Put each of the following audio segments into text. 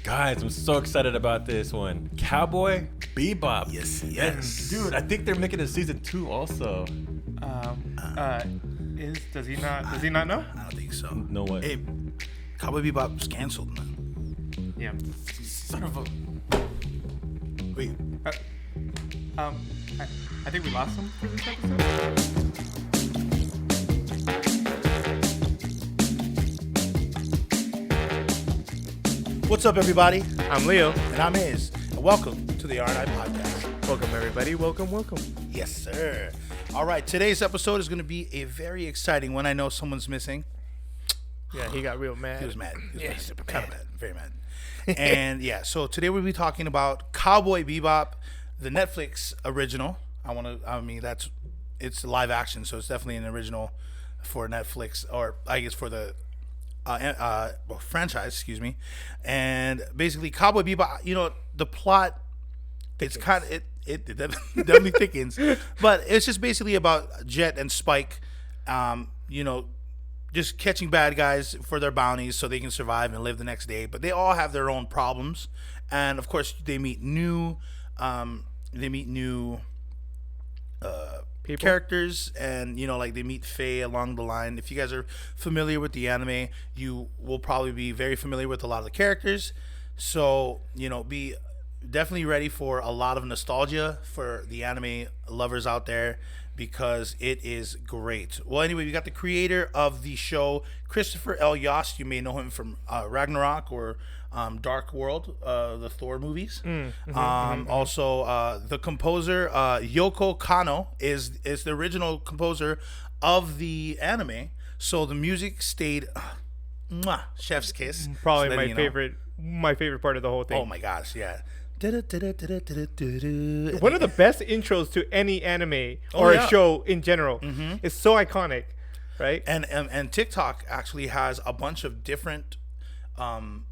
Guys, I'm so excited about this one. Cowboy Bebop. Yes. Dude, I think they're making a season 2 also. Does he not know? I don't think so. No way. Hey, Cowboy Bebop's canceled, man. Yeah. Son of a... Wait, I think we lost him for this episode. what's up, everybody? I'm Leo. And I'm Iz. And welcome to the R&I Podcast. Welcome, everybody. Welcome. Yes, sir. All right, today's episode is going to be a very exciting one. I know someone's missing. Yeah, he got real mad. He was mad. Super Kind of mad. Very mad. And yeah, so today we'll be talking about Cowboy Bebop, the Netflix original. It's live action, so it's definitely an original for Netflix, or I guess for the franchise, excuse me. And basically, Cowboy Bebop, the plot, it's kind of, it definitely thickens, but it's just basically about Jet and Spike, just catching bad guys for their bounties so they can survive and live the next day. But they all have their own problems, and of course they meet new characters, and they meet Faye along the line. If you guys are familiar with the anime, you will probably be very familiar with a lot of the characters. So be definitely ready for a lot of nostalgia for the anime lovers out there, because it is great. Well, anyway, we got the creator of the show, Christopher L. Yost. You may know him from Ragnarok or Dark World, the Thor movies. Also, the composer, Yoko Kanno, is the original composer of the anime. So the music stayed chef's kiss. Probably my favorite part of the whole thing. Oh my gosh, yeah. One of the best intros to any anime or a show in general. It's so iconic, right? And TikTok actually has a bunch of different band,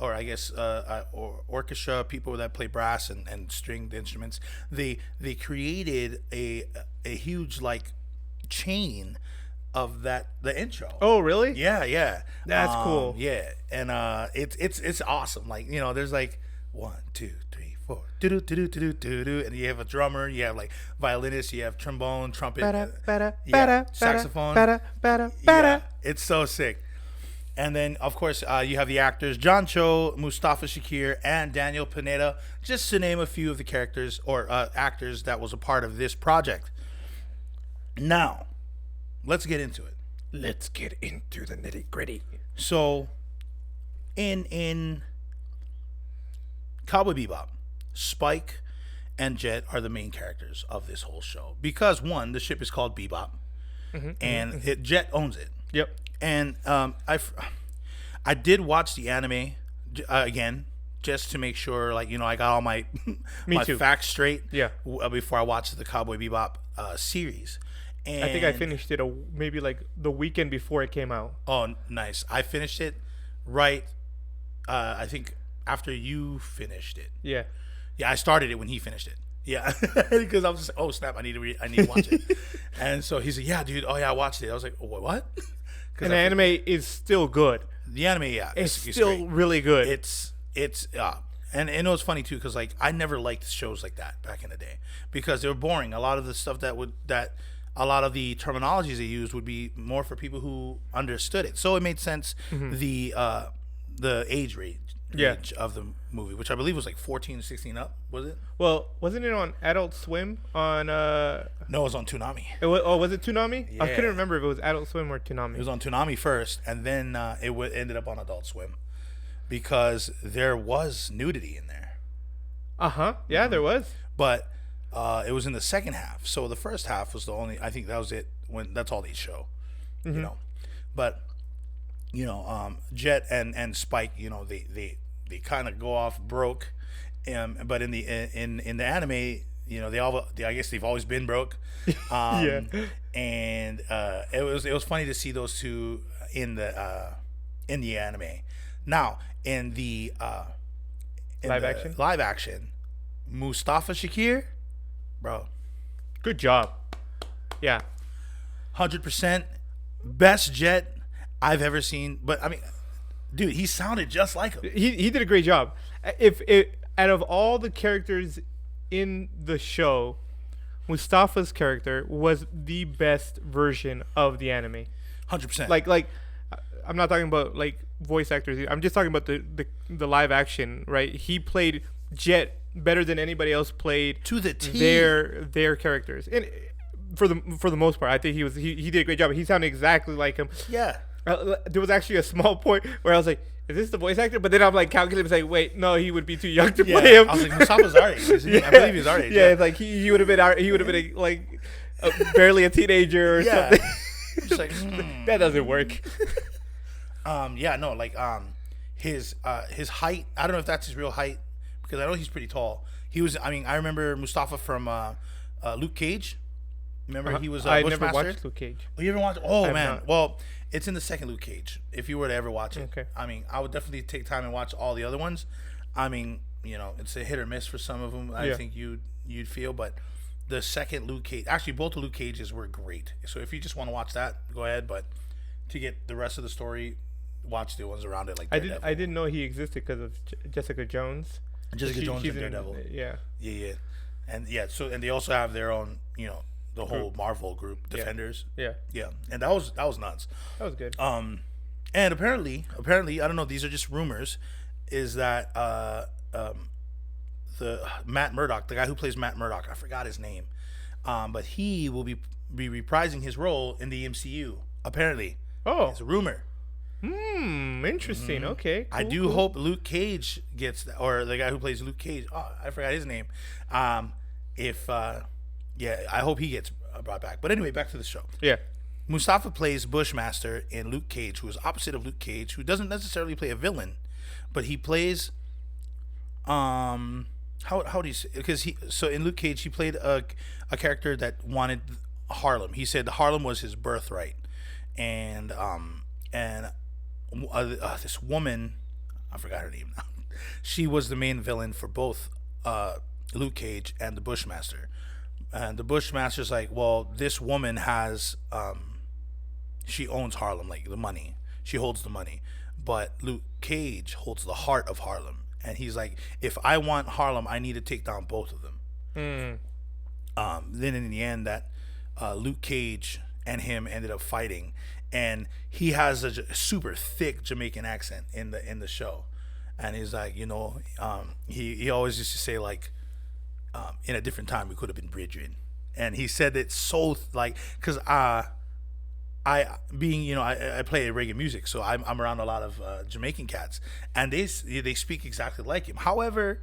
or I guess or orchestra people that play brass and stringed instruments. They created a huge chain of the intro. Oh, really? Yeah. That's cool. Yeah, and it's awesome. There's 1, 2, 3, 4, do do do do do do, and you have a drummer, you have violinist, you have trombone, trumpet, saxophone. Yeah, it's so sick. And then of course you have the actors John Cho, Mustafa Shakir, and Daniel Pineda, just to name a few of the characters or actors that was a part of this project. Now, let's get into it. Let's get into the nitty gritty. So, in Cowboy Bebop, Spike and Jet are the main characters of this whole show, because one, the ship is called Bebop, and Jet owns it. Yep. And I did watch the anime again, just to make sure, I got all my my facts straight. Yeah. Before I watched the Cowboy Bebop series. And I think I finished it maybe the weekend before it came out. Oh, nice. I finished it right, I think after you finished it. Yeah. Yeah, I started it when he finished it. Yeah, because I was just oh snap, I need to watch it. And so he said, yeah, dude, oh yeah, I watched it. I was like, what? And the anime is still good. The anime, yeah. It's still great. Really good. It's and it was funny too, because I never liked shows like that back in the day, because they were boring. A lot of the stuff a lot of the terminologies they used would be more for people who understood it. So it made sense, the age range of the movie, which I believe was 14 to 16 up, was it? Well, wasn't it on Adult Swim? No, it was on Toonami. Was it Toonami? Yeah. I couldn't remember if it was Adult Swim or Toonami. It was on Toonami first, and then it ended up on Adult Swim, because there was nudity in there. Yeah, there was. But it was in the second half. So the first half was I think that was it, that's all they show. But Jet and Spike, they kind of go off broke, but in the anime, I guess they've always been broke. Yeah. And it was funny to see those two in the anime. Now in the live action, Mustafa Shakir, bro, good job. Yeah, 100% best Jet I've ever seen. But I mean, Dude, he sounded just like him. He did a great job. If out of all the characters in the show, Mustafa's character was the best version of the anime. 100%. Like I'm not talking about like voice actors. I'm just talking about the live action, right? He played Jet better than anybody else played to the T. their characters. And for the most part, I think he did a great job. He sounded exactly like him. Yeah. There was actually a small point where I was like, is this the voice actor? But then I'm like calculating, like, wait, no, he would be too young to play him. I was like, Mustafa's our age. I believe he's our age. Yeah, it's like he would have been like barely a teenager or something. Just like, that doesn't work. His height, I don't know if that's his real height, because I know he's pretty tall. I remember Mustafa from Luke Cage. Remember he was I Bushmaster? never watched Luke Cage. Oh, you ever watched? Oh, man. Not. Well, it's in the second Luke Cage, if you were to ever watch it. Okay. I mean, I would definitely take time and watch all the other ones. I mean, it's a hit or miss for some of them. I think you'd feel, but the second Luke Cage, actually both the Luke Cages were great. So if you just want to watch that, go ahead. But to get the rest of the story, watch the ones around it. Like I didn't know he existed because of Jessica Jones. Jessica Jones and Daredevil. Yeah. And they also have their own, the whole Marvel group, Defenders. Yeah. And that was nuts. That was good. And apparently, I don't know, these are just rumors, is that the Matt Murdock, the guy who plays Matt Murdock, I forgot his name, but he will be reprising his role in the MCU. Apparently, it's a rumor. Interesting. Okay, cool, I do hope Luke Cage gets that, or the guy who plays Luke Cage. Oh, I forgot his name. I hope he gets brought back. But anyway, back to the show. Yeah. Mustafa plays Bushmaster in Luke Cage, who is opposite of Luke Cage, who doesn't necessarily play a villain, but he plays how do you say, because in Luke Cage he played a character that wanted Harlem. He said Harlem was his birthright, and this woman, I forgot her name now. She was the main villain for both Luke Cage and the Bushmaster. And the Bushmaster's like, well, this woman has, she owns Harlem, like the money. She holds the money. But Luke Cage holds the heart of Harlem. And he's like, if I want Harlem, I need to take down both of them. Then in the end, that Luke Cage and him ended up fighting. And he has a super thick Jamaican accent in the show. And he's like, he always used to say, like, in a different time we could have been brethren. And he said it so because I play reggae music, so I'm around a lot of Jamaican cats, and they speak exactly like him. However,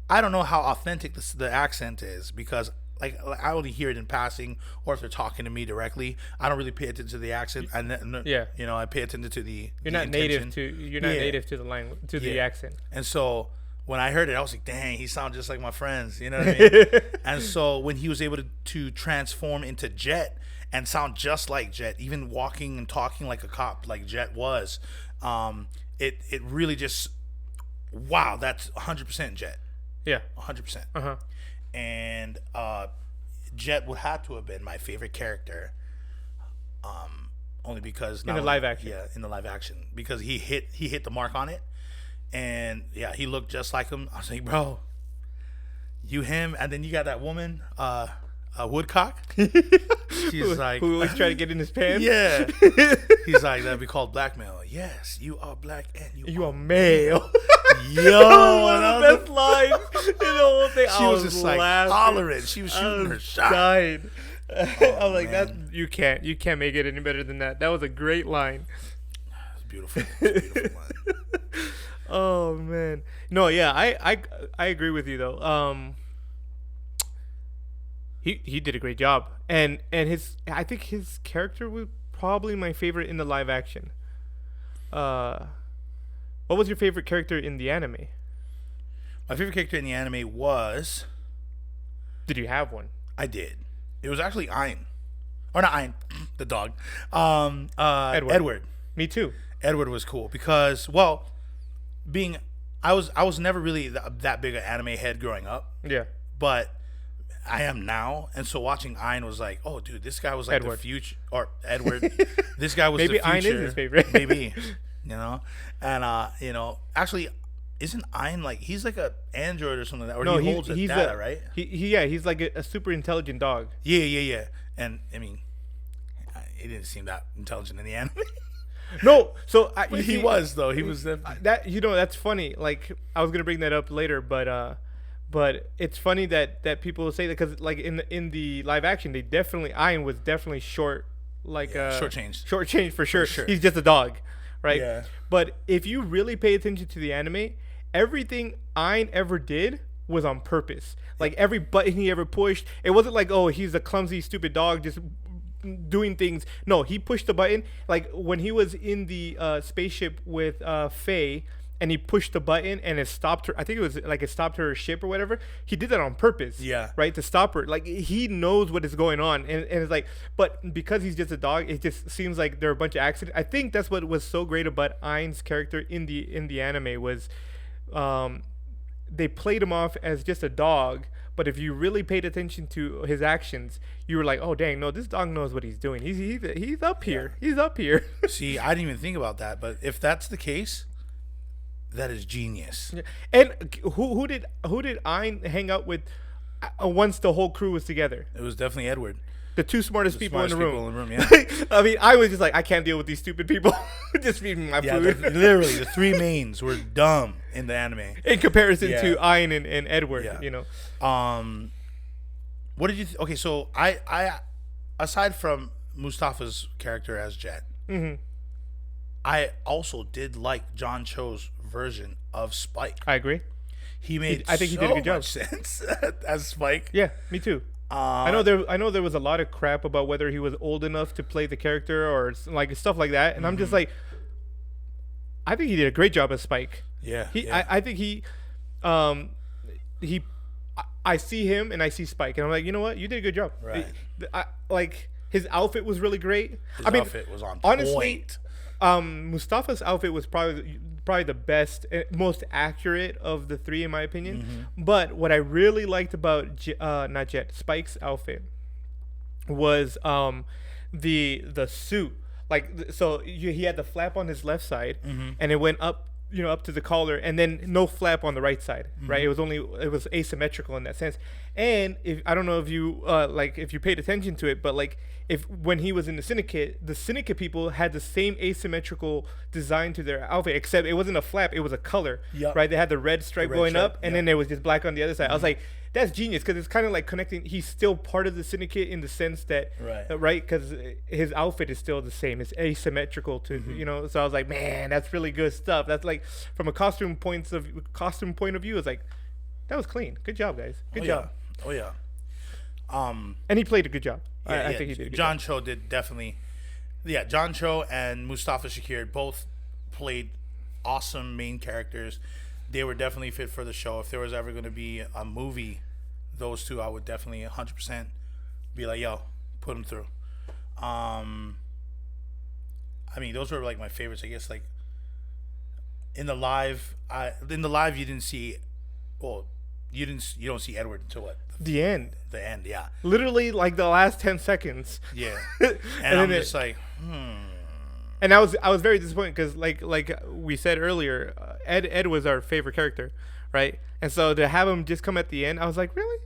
I don't know how authentic the accent is, because like I only hear it in passing, or if they're talking to me directly. I don't really pay attention to the accent, and I pay attention to the. You're not native to the language, to the accent, and so. When I heard it, I was like, dang, he sounds just like my friends. You know what I mean? And so when he was able to transform into Jet and sound just like Jet, even walking and talking like a cop like Jet was, it really just, wow, that's 100% Jet. Yeah. 100%. Uh-huh. And Jet would have to have been my favorite character, only because... In the live action. Yeah, in the live action. Because he hit the mark on it. And yeah, he looked just like him. I was like, bro, him, and then you got that woman, Woodcock. She's like, who always try to get in his pants. Yeah, he's like, that'd be called blackmail. Yes, you are black and you are male. Yo, one of the best lines in the whole thing. She was just like hollering. She was shooting her shot. Died. I was like, that you can't make it any better than that. That was a great line. It's beautiful. It's a beautiful line. Oh man, no, yeah, I agree with you though. He did a great job, and I think his character was probably my favorite in the live action. What was your favorite character in the anime? My favorite character in the anime was. Did you have one? I did. It was actually Ein, or not Ein, the dog. Edward. Me too. Edward was cool because, well. I was never really that big an anime head growing up. Yeah. But I am now, and so watching Ein was like, oh, dude, this guy was like Edward. The future, or Edward. This guy was maybe the future. Ein is his favorite. Maybe. And actually, isn't Ein like he's like a android or something like that, or No, he holds the data, right? He's like a super intelligent dog. Yeah. And I mean, he didn't seem that intelligent in the anime. No, so He was though. He was that that's funny. Like I was gonna bring that up later, but it's funny that people say that because like in the live action, they definitely Ian was definitely short, like short-changed for sure. He's just a dog, right? Yeah. But if you really pay attention to the anime, everything Ian ever did was on purpose. Like every button he ever pushed, it wasn't like, oh, he's a clumsy, stupid dog just doing things. No, he pushed the button. Like when he was in the spaceship with Faye, and he pushed the button and it stopped her. I think it was like it stopped her ship or whatever. He did that on purpose. Yeah. Right, to stop her. Like he knows what is going on, and it's like, but because he's just a dog, it just seems like there are a bunch of accidents. I think that's what was so great about Ain's character in the anime was, they played him off as just a dog. But if you really paid attention to his actions, you were like, "Oh, dang! No, this dog knows what he's doing. He's up here. Yeah. He's up here." See, I didn't even think about that. But if that's the case, that is genius. Yeah. And who did Ein hang out with once the whole crew was together? It was definitely Edward. The two smartest people in the room. Yeah. I mean, I was just like, I can't deal with these stupid people. Just feeding my food. Literally, the three mains were dumb in the anime in comparison to Ein and Edward. Yeah. What did you? Okay, so I aside from Mustafa's character as Jet, I also did like John Cho's version of Spike. I agree. He made. I think he did a good job. Sense as Spike. Yeah, me too. I know there was a lot of crap about whether he was old enough to play the character or like stuff like that, and I'm just like, I think he did a great job as Spike. Yeah. I think I see him and I see Spike, and I'm like, you know what, you did a good job. Right. Like his outfit was really great. His outfit was on point. Honestly, Mustafa's outfit was probably the best, most accurate of the three in my opinion. But what I really liked about Spike's outfit was the suit. Like he had the flap on his left side, and it went up up to the collar, and then no flap on the right side, right? It was asymmetrical in that sense. And I don't know if you if you paid attention to it, but like when he was in the syndicate people had the same asymmetrical design to their outfit, except it wasn't a flap, it was a color. Yep. Right? They had the red stripe going up, and then there was just black on the other side. I was like, that's genius, because it's kind of like connecting. He's still part of the syndicate in the sense that, right? Because his outfit is still the same. It's asymmetrical to So I was like, man, that's really good stuff. That's like from a costume point of view, it's like that was clean. Good job, guys. Good job. Oh yeah. And he played a good job. I think he did a good job. John job. Cho did definitely. Yeah, John Cho and Mustafa Shakir both played awesome main characters. They were definitely fit for the show. If there was ever going to be a movie, those two, I would definitely 100% be like, yo, put them through. I mean, those were like my favorites. I guess like in the live, you didn't see, well, you don't see Edward until what? The end. The end, yeah. Literally like the last 10 seconds. Yeah. And I'm just like, And I was very disappointed because like we said earlier, Ed was our favorite character, right? And so to have him just come at the end, I was like, really?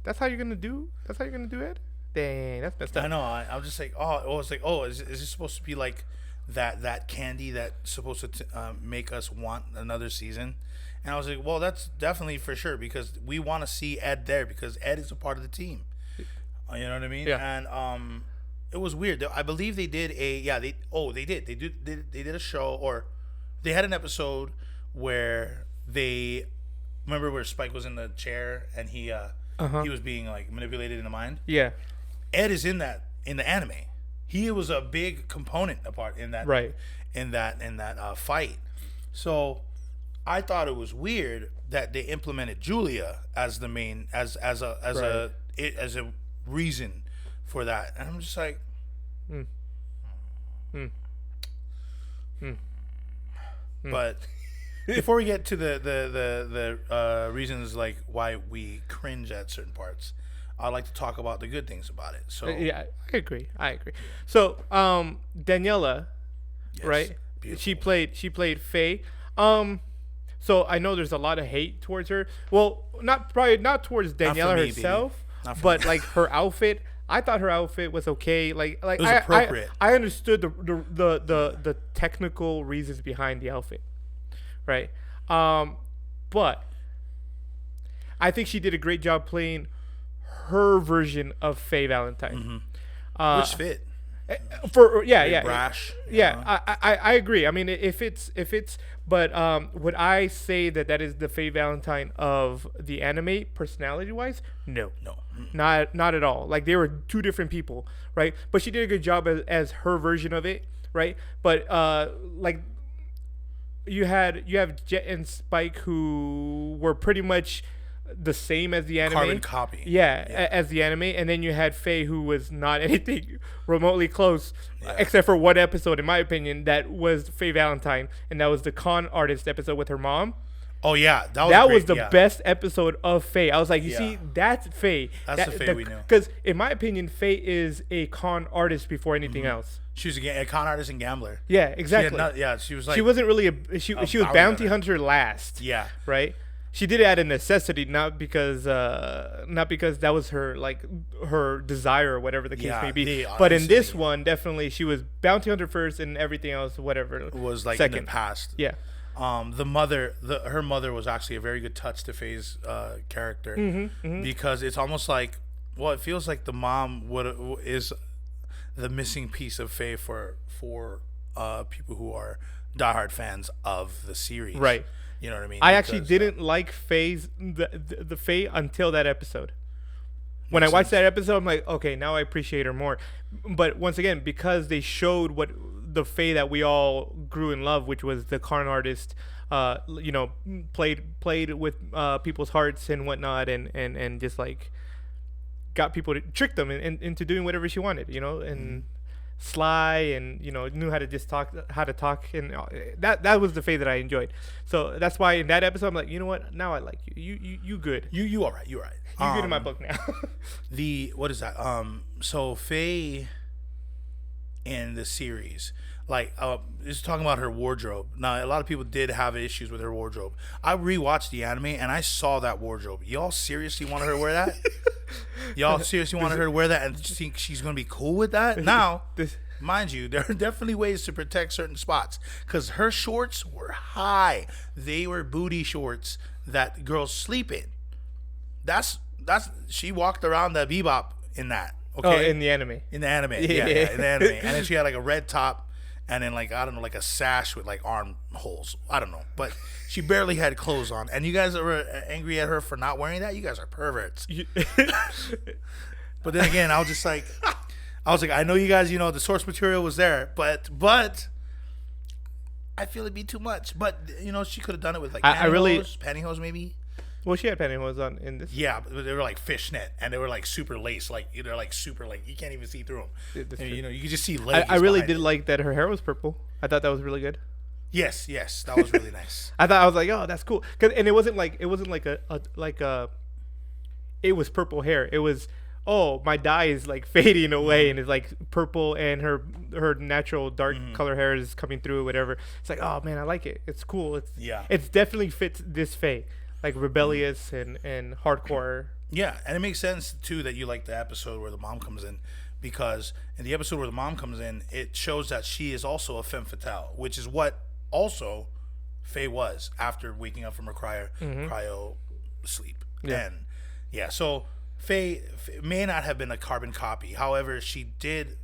That's how you're gonna do? That's how you're gonna do Ed? Dang, that's messed up. I know. I was just like, is this supposed to be like that candy that's supposed to make us want another season? And I was like, well, that's definitely for sure, because we want to see Ed there, because Ed is a part of the team. You know what I mean? Yeah. And it was weird. I believe they did they did a show, or they had an episode where remember where Spike was in the chair and he was being like manipulated in the mind. Yeah. Ed is in the anime. He was a big component in that right in that fight. So I thought it was weird that they implemented Julia as the main as a reason for that, and I'm just like, But before we get to the reasons like why we cringe at certain parts, I'd like to talk about the good things about it. So yeah, I agree. So Daniela, yes. right? she played Faye. So I know there's a lot of hate towards her. Well, not towards Daniela me, herself, Not for but me. like her outfit. I thought her outfit was okay. Like It was appropriate. I understood the technical reasons behind the outfit, right? But I think she did a great job playing her version of Faye Valentine. Which fit. Yeah. Brash. Yeah, I agree. I mean, if it's, but would I say that is the Faye Valentine of the anime, personality wise? No, not at all. Like they were two different people, right? But she did a good job as her version of it, right? But like you have Jet and Spike who were pretty much the same as the anime, Carbon copy. As the anime, and then you had Faye who was not anything remotely close, except for one episode, in my opinion, that was Faye Valentine, and that was the con artist episode with her mom. Oh yeah, that was great, the best episode of Faye. I was like, you see, that's Faye. That's the Faye we knew. Because in my opinion, Faye is a con artist before anything else. She was a con artist and gambler. Yeah, exactly. She was like, she wasn't really she was bounty hunter last. Yeah, right. She did it out of necessity, not because that was her her desire or whatever the case may be. But in this one, definitely she was bounty hunter first, and everything else, whatever, was like second. in the past. Yeah. Her mother was actually a very good touch to Faye's character, because it's almost like, well, it feels like the mom is the missing piece of Faye for people who are diehard fans of the series, right? You know what I mean? I actually didn't like Faye's the Faye until that episode. When I watched that episode, I'm like, okay, now I appreciate her more. But once again, because they showed what the Faye that we all grew in love, which was the con artist, played with people's hearts and whatnot, and just like got people to trick them into doing whatever she wanted, and sly, and knew how to talk, and that was the Faye that I enjoyed. So that's why in that episode I'm like, you know what, now I like you. You good. You all right. You good in my book now. What is that? So Faye in the series, is talking about her wardrobe. Now a lot of people did have issues with her wardrobe. I rewatched the anime and I saw that wardrobe. Y'all seriously wanted her to wear that? Y'all seriously wanted her to wear that and think she's gonna be cool with that? Now, mind you, there are definitely ways to protect certain spots, because her shorts were high. They were booty shorts that girls sleep in. That's she walked around the bebop in that. Okay, oh, in the anime. In the anime, yeah, in the anime, and then she had like a red top, and then I don't know, like a sash with like armholes. I don't know, but she barely had clothes on. And you guys are angry at her for not wearing that? You guys are perverts. But then again, I was like, I know you guys, the source material was there, but I feel it'd be too much. But she could have done it with like pantyhose maybe. Well, she had pantyhose on in this. Yeah, but they were like fishnet, and they were like super lace, they're like super, like you can't even see through them. And, you could just see legs. I really did like that her hair was purple. I thought that was really good. Yes, that was really nice. I was like, oh, that's cool, and it wasn't like it was purple hair. It was, oh, my dye is like fading away, and it's like purple, and her natural dark color hair is coming through or whatever. It's like, oh man, I like it. It's cool. It's definitely fits this Faye. Like rebellious and hardcore. Yeah, and it makes sense too that you like the episode where the mom comes in, because in the episode where the mom comes in, it shows that she is also a femme fatale, which is what also Faye was after waking up from her cryo sleep. Yeah. And so Faye may not have been a carbon copy. However, she did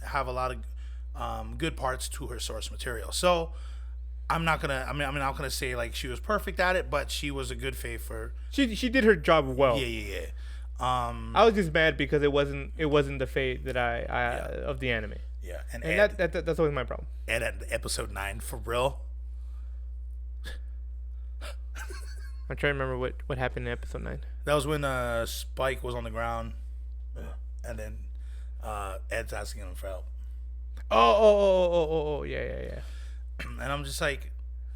have a lot of good parts to her source material. So I'm not gonna say like she was perfect at it, but she was a good Faye for. She did her job well. Yeah. I was just mad because it wasn't the Faye that I of the anime. Yeah, and that's always my problem. And at episode 9, for real. I'm trying to remember what happened in episode 9. That was when Spike was on the ground, and then Ed's asking him for help. Oh, yeah. And I'm just like,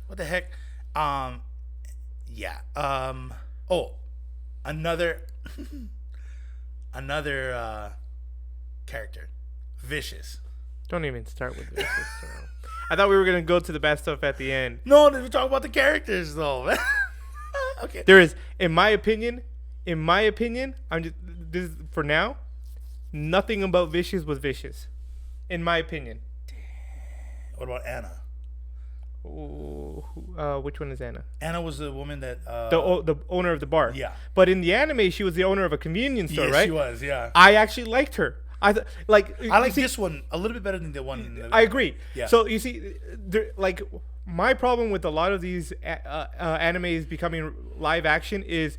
what the heck? Another character, Vicious. Don't even start with this. I thought we were gonna go to the bad stuff at the end. No, we talk about the characters though. Okay. There is, in my opinion, I'm just this is, for now. Nothing about Vicious was vicious, in my opinion. What about Anna? Ooh, which one is Anna? Anna was the woman that The owner of the bar. Yeah. But in the anime, she was the owner of a convenience store, right? she was. Yeah. I actually liked her. I like this one a little bit better than the one. I agree. Yeah. So you see, like my problem with a lot of these animes becoming live action is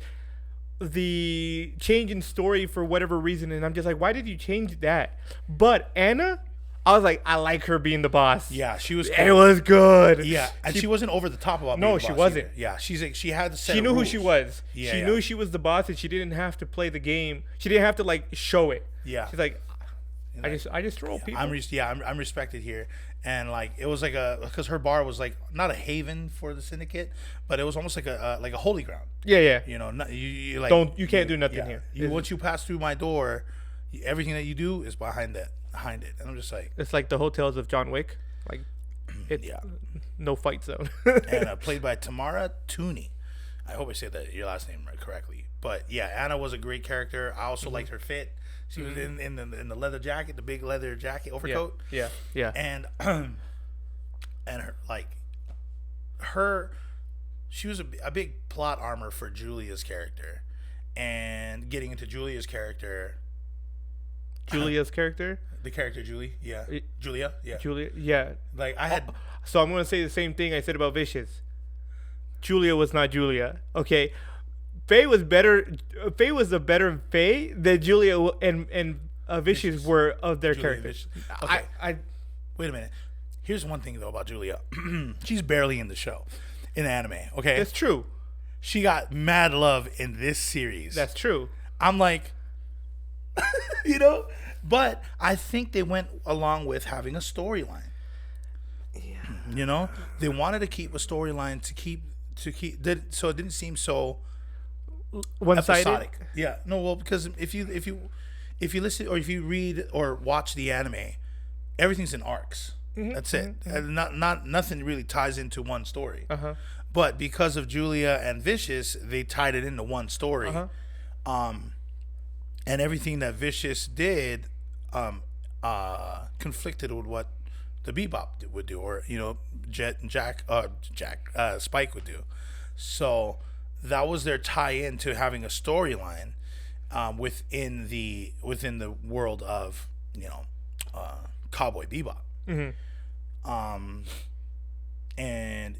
the change in story for whatever reason, and I'm just like, why did you change that? But Anna, I was like, I like her being the boss. Yeah, she was. It was good. Yeah, and she wasn't over the top about. No, being she boss wasn't. either. Yeah, she had the set. She of knew rules. who she was. Yeah, she knew she was the boss, and she didn't have to play the game. She didn't have to like show it. Yeah. She's like, I just troll people. I'm respected here, and like it was like because her bar was like not a haven for the syndicate, but it was almost like a holy ground. Yeah. You know, you like You can't do nothing yeah. here. Once you pass through my door, everything that you do is behind it, and I'm just like, It's like the hotels of John Wick, like yeah. no fight zone. And played by Tamara Tooney. I hope I said that your last name right correctly. But yeah, Anna was a great character. I also liked her fit. She was in the leather jacket, the big leather jacket overcoat. Yeah. And her she was a big plot armor for Julia's character. And getting into Julia's character, Julia's character. the character Julia, Julia. Yeah. Like I had. So I'm gonna say the same thing I said about Vicious. Julia was not Julia. Okay. Faye was better. Faye was a better Faye than Julia and Vicious were of their Julia and characters. Vicious. Okay. I Wait a minute. Here's one thing though about Julia. She's barely in the show, in anime. Okay, that's true. she got mad love in this series. That's true. I'm like, but I think they went along with having a storyline. Yeah. They wanted to keep a storyline to keep so it didn't seem so One-sided. episodic. Yeah. No, well, because if you listen or if you read or watch the anime, everything's in arcs. That's it. And nothing really ties into one story. But because of Julia and Vicious, they tied it into one story. And everything that Vicious did conflicted with what the Bebop would do, or Jet and Spike would do. So that was their tie-in to having a storyline within the world of Cowboy Bebop. And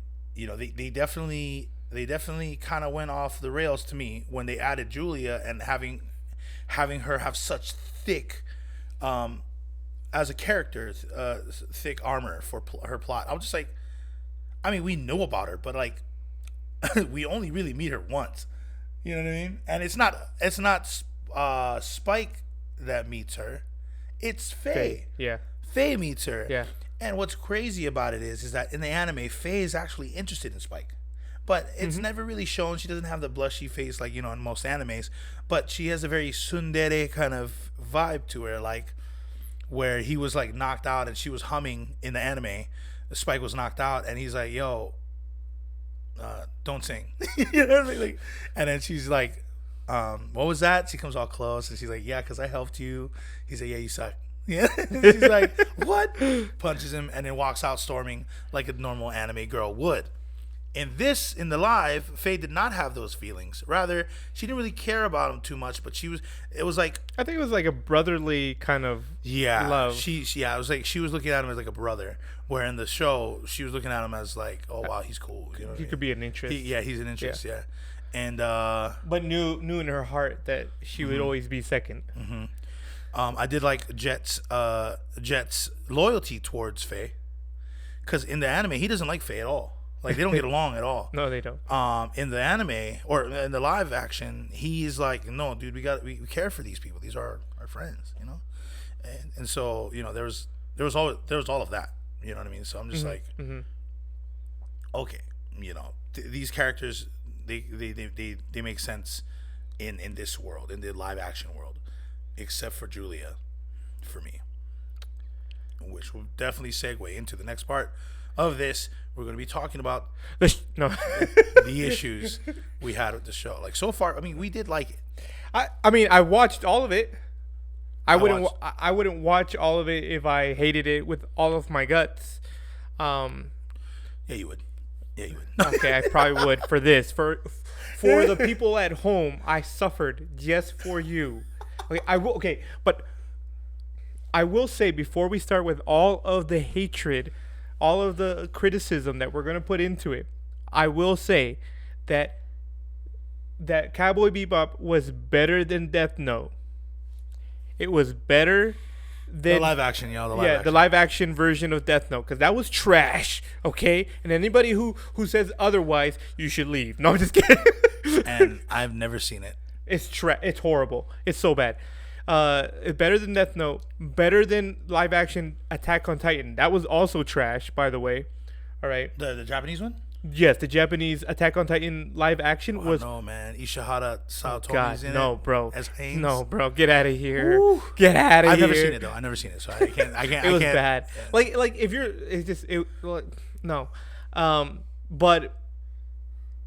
they definitely kind of went off the rails to me when they added Julia and having her have such thick as a character thick armor for her plot. I was just like, I mean, we know about her, but like we only really meet her once. You know what I mean? And it's not Spike that meets her. It's Faye. Yeah. Faye meets her. Yeah. And what's crazy about it is that in the anime, Faye is actually interested in Spike. But it's never really shown. She doesn't have the blushy face like, in most animes. But she has a very tsundere kind of vibe to her, like where he was like knocked out and she was humming in the anime. Spike was knocked out and he's like, yo, don't sing. You know what I mean? Like, and then she's like, what was that? She comes all close and she's like, yeah, because I helped you. He's like, yeah, you suck. Yeah. She's like, what? Punches him and then walks out storming like a normal anime girl would. In the live, Faye did not have those feelings. Rather, she didn't really care about him too much, but it was like, I think it was like a brotherly kind of love. It was like she was looking at him as like a brother, where in the show she was looking at him as like, oh wow, he's cool. You know what I mean? Could be an interest. He's an interest. Yeah. And but knew in her heart that she would always be second. I did like Jet's loyalty towards Faye, because in the anime he doesn't like Faye at all. Like they don't get along at all. No, they don't. In the anime or in the live action, he's like, no, dude, we care for these people. These are our friends, and so there was all of that. You know what I mean? So I'm just like, okay, these characters they make sense in this world, in the live action world, except for Julia, for me. which will definitely segue into the next part of this. We're going to be talking about No. the issues we had with the show. Like, so far, I mean, we did like it. I mean, I watched all of it. I watched- wouldn't watch all of it if I hated it with all of my guts. Yeah, you would. Yeah, you would. Okay, I probably would for this. For the people at home, I suffered just for you. Okay, but I will say before we start with all of the hatred, all of the criticism that we're going to put into it, I will say that Cowboy Bebop was better than Death Note. It was better than The live action, y'all. the live action version of Death Note, because that was trash. Okay, and anybody who says otherwise, you should leave. No, I'm just kidding. And I've never seen it. It's horrible. It's so bad. It's better than Death Note. Better than live action Attack on Titan. That was also trash, by the way. All right. The Japanese one? Yes, the Japanese Attack on Titan live action was. No, man. Ishihara Saotomi's God, in no, it. bro. As Haynes. No, bro. Get out of here. Woo. Get out of here. I've never seen it though. I've never seen it, so I can't. It was bad. Like if you're, no, but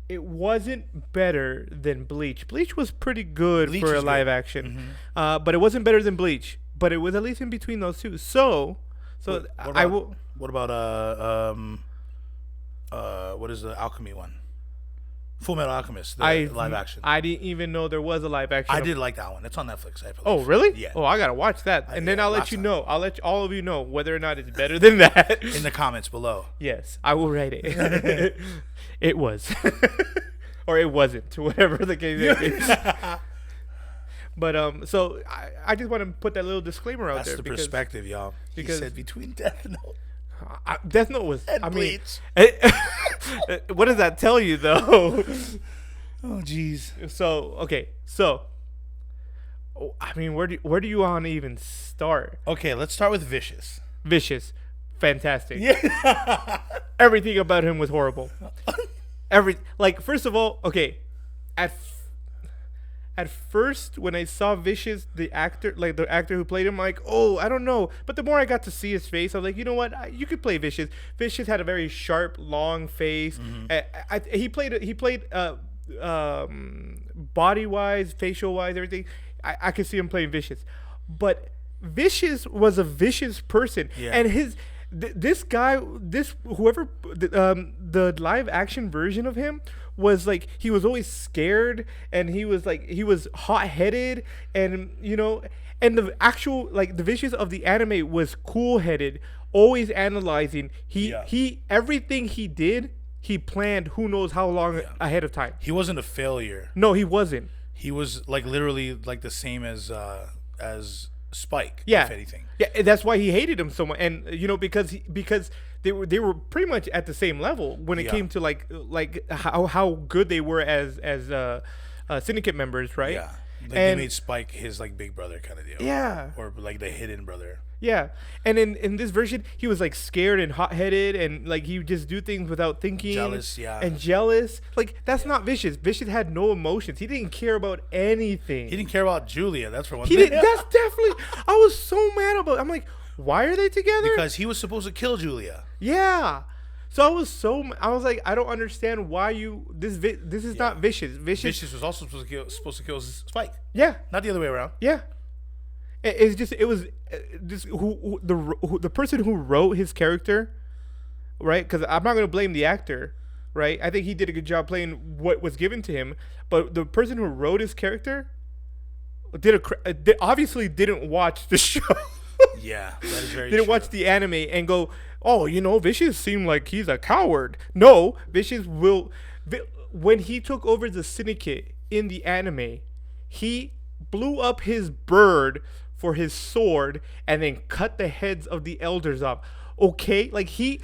it wasn't better than Bleach. Bleach was pretty good Bleach for a is live good. action, but it wasn't better than Bleach. But it was at least in between those two. So I will. What about what is the alchemy one? Full Metal Alchemist, the live action. I didn't even know there was a live action. I did like that one. It's on Netflix, I believe. Oh, really? Yeah. Oh, I gotta watch that, and then yeah, I'll let last you time. know. I'll let all of you know whether or not it's better than that. In the comments below. Yes, I will write it. It was, or it wasn't, whatever the case is. But so I just want to put that little disclaimer out That's there the because perspective, y'all. He because- said between Death Note Death Note was. and I mean, Bleach. what does that tell you though? Oh, jeez. So okay, so I mean, where do you want to even start? Okay, let's start with Vicious. Vicious, fantastic. Yeah. Everything about him was horrible. First of all, okay, at first when I saw Vicious, the actor who played him, like, oh, I don't know. But the more I got to see his face, I was like, you know what, you could play Vicious. Vicious had a very sharp, long face. He played body wise, facial wise, everything. I could see him playing Vicious, but Vicious was a vicious person, and this guy, the live action version of him was like, he was always scared, and he was hot headed, and and the actual, like, the Vicious of the anime was cool headed, always analyzing. He everything he did, he planned who knows how long ahead of time. He wasn't a failure. No, he wasn't. He was like literally like the same as Spike. Yeah. If anything. Yeah, and that's why he hated him so much, and because they were pretty much at the same level when it came to like how good they were as syndicate members, right? Yeah. Like they made Spike his like big brother kind of deal. Yeah. Or like the hidden brother. Yeah, and in this version, he was like scared and hot-headed, and like he would just do things without thinking. Jealous, yeah. And jealous. Like, that's not Vicious. Vicious had no emotions. He didn't care about anything. He didn't care about Julia. That's for one He thing. didn't. That's definitely. I was so mad about. I'm like, why are they together? Because he was supposed to kill Julia. Yeah. So I was like, I don't understand why you. This is not Vicious. Vicious was also supposed to kill Spike. Yeah. Not the other way around. Yeah. It was just the person who wrote his character, right? Because I'm not gonna blame the actor, right? I think he did a good job playing what was given to him, but the person who wrote his character obviously didn't watch the show. Yeah, that is very Didn't true. watch the anime and go, oh, Vicious seemed like he's a coward. No, Vicious when he took over the syndicate in the anime, he blew up his bird for his sword and then cut the heads of the elders off. Okay, like he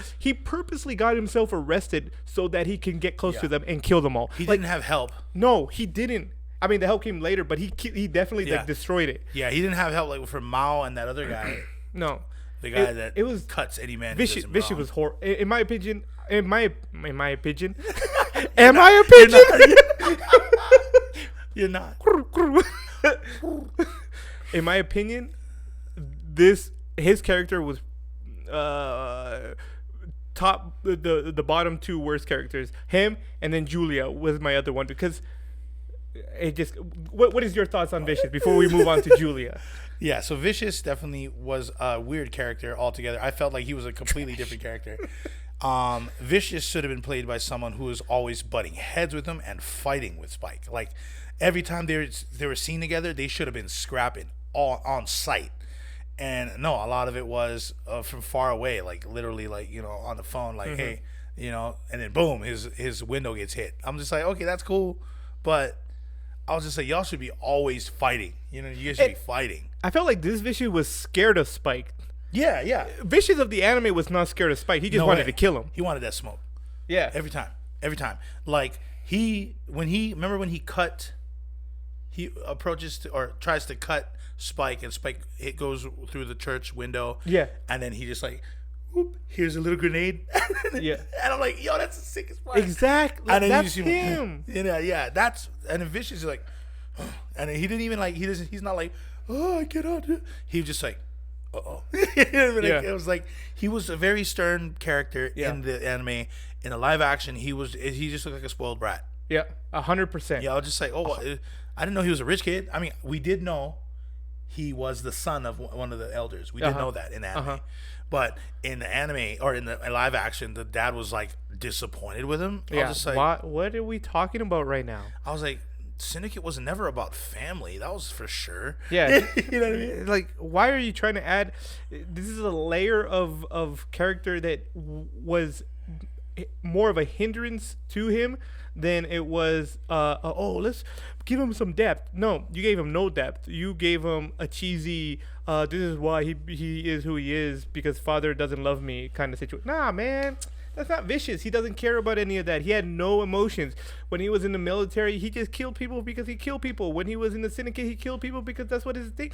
purposely got himself arrested so that he can get close to them and kill them all. He didn't have help. No, he didn't. I mean, the help came later, but he definitely like destroyed it. Yeah, he didn't have help like from Mao and that other guy. No, The guy it was cuts any man. Vicious. Who does him Vicious wrong. was horrible. In my opinion, am I a pigeon? You're not. In my opinion, his character was top the bottom two worst characters. Him and then Julia was my other one because it just. What is your thoughts on Vicious before we move on to Julia? Yeah, so Vicious definitely was a weird character altogether. I felt like he was a completely different character. Vicious should have been played by someone who was always butting heads with him and fighting with Spike. Like every time they were seen together, they should have been scrapping all on sight. And no, a lot of it was from far away, like literally, like on the phone, like hey, and then boom, his window gets hit. I'm just like, okay, that's cool, but I was just like, y'all should be always fighting. You guys should be fighting. I felt like this Vicious was scared of Spike. Yeah, yeah. Vicious of the anime was not scared of Spike. He just wanted to kill him. He wanted that smoke. Yeah. Every time. Like when he approaches to, or tries to cut Spike, and Spike goes through the church window. Yeah. And then he just like, whoop, here's a little grenade. Yeah. And I'm like, yo, that's the sickest part. Exactly. And then that's you see him. Yeah. And then Vicious is like, and he didn't even like, he's not like, oh, I get out. He was just like, uh-oh. It was like, he was a very stern character in the anime. In the live action, he just looked like a spoiled brat. Yeah, 100%. Yeah, I was just like, I didn't know he was a rich kid. I mean, we did know he was the son of one of the elders. We did know that in the anime. But in the anime, or in the live action, the dad was like disappointed with him. I was just like, what are we talking about right now? I was like, Syndicate was never about family. That was for sure. Yeah. You know what I mean? Like, why are you trying to add? This is a layer of character that was more of a hindrance to him than it was. Let's give him some depth. No, you gave him no depth. You gave him a cheesy. This is why he is who he is because father doesn't love me kind of situation. Nah, man. That's not Vicious. He doesn't care about any of that. He had no emotions. When he was in the military, he just killed people because he killed people. When he was in the Syndicate, he killed people because that's what his thing.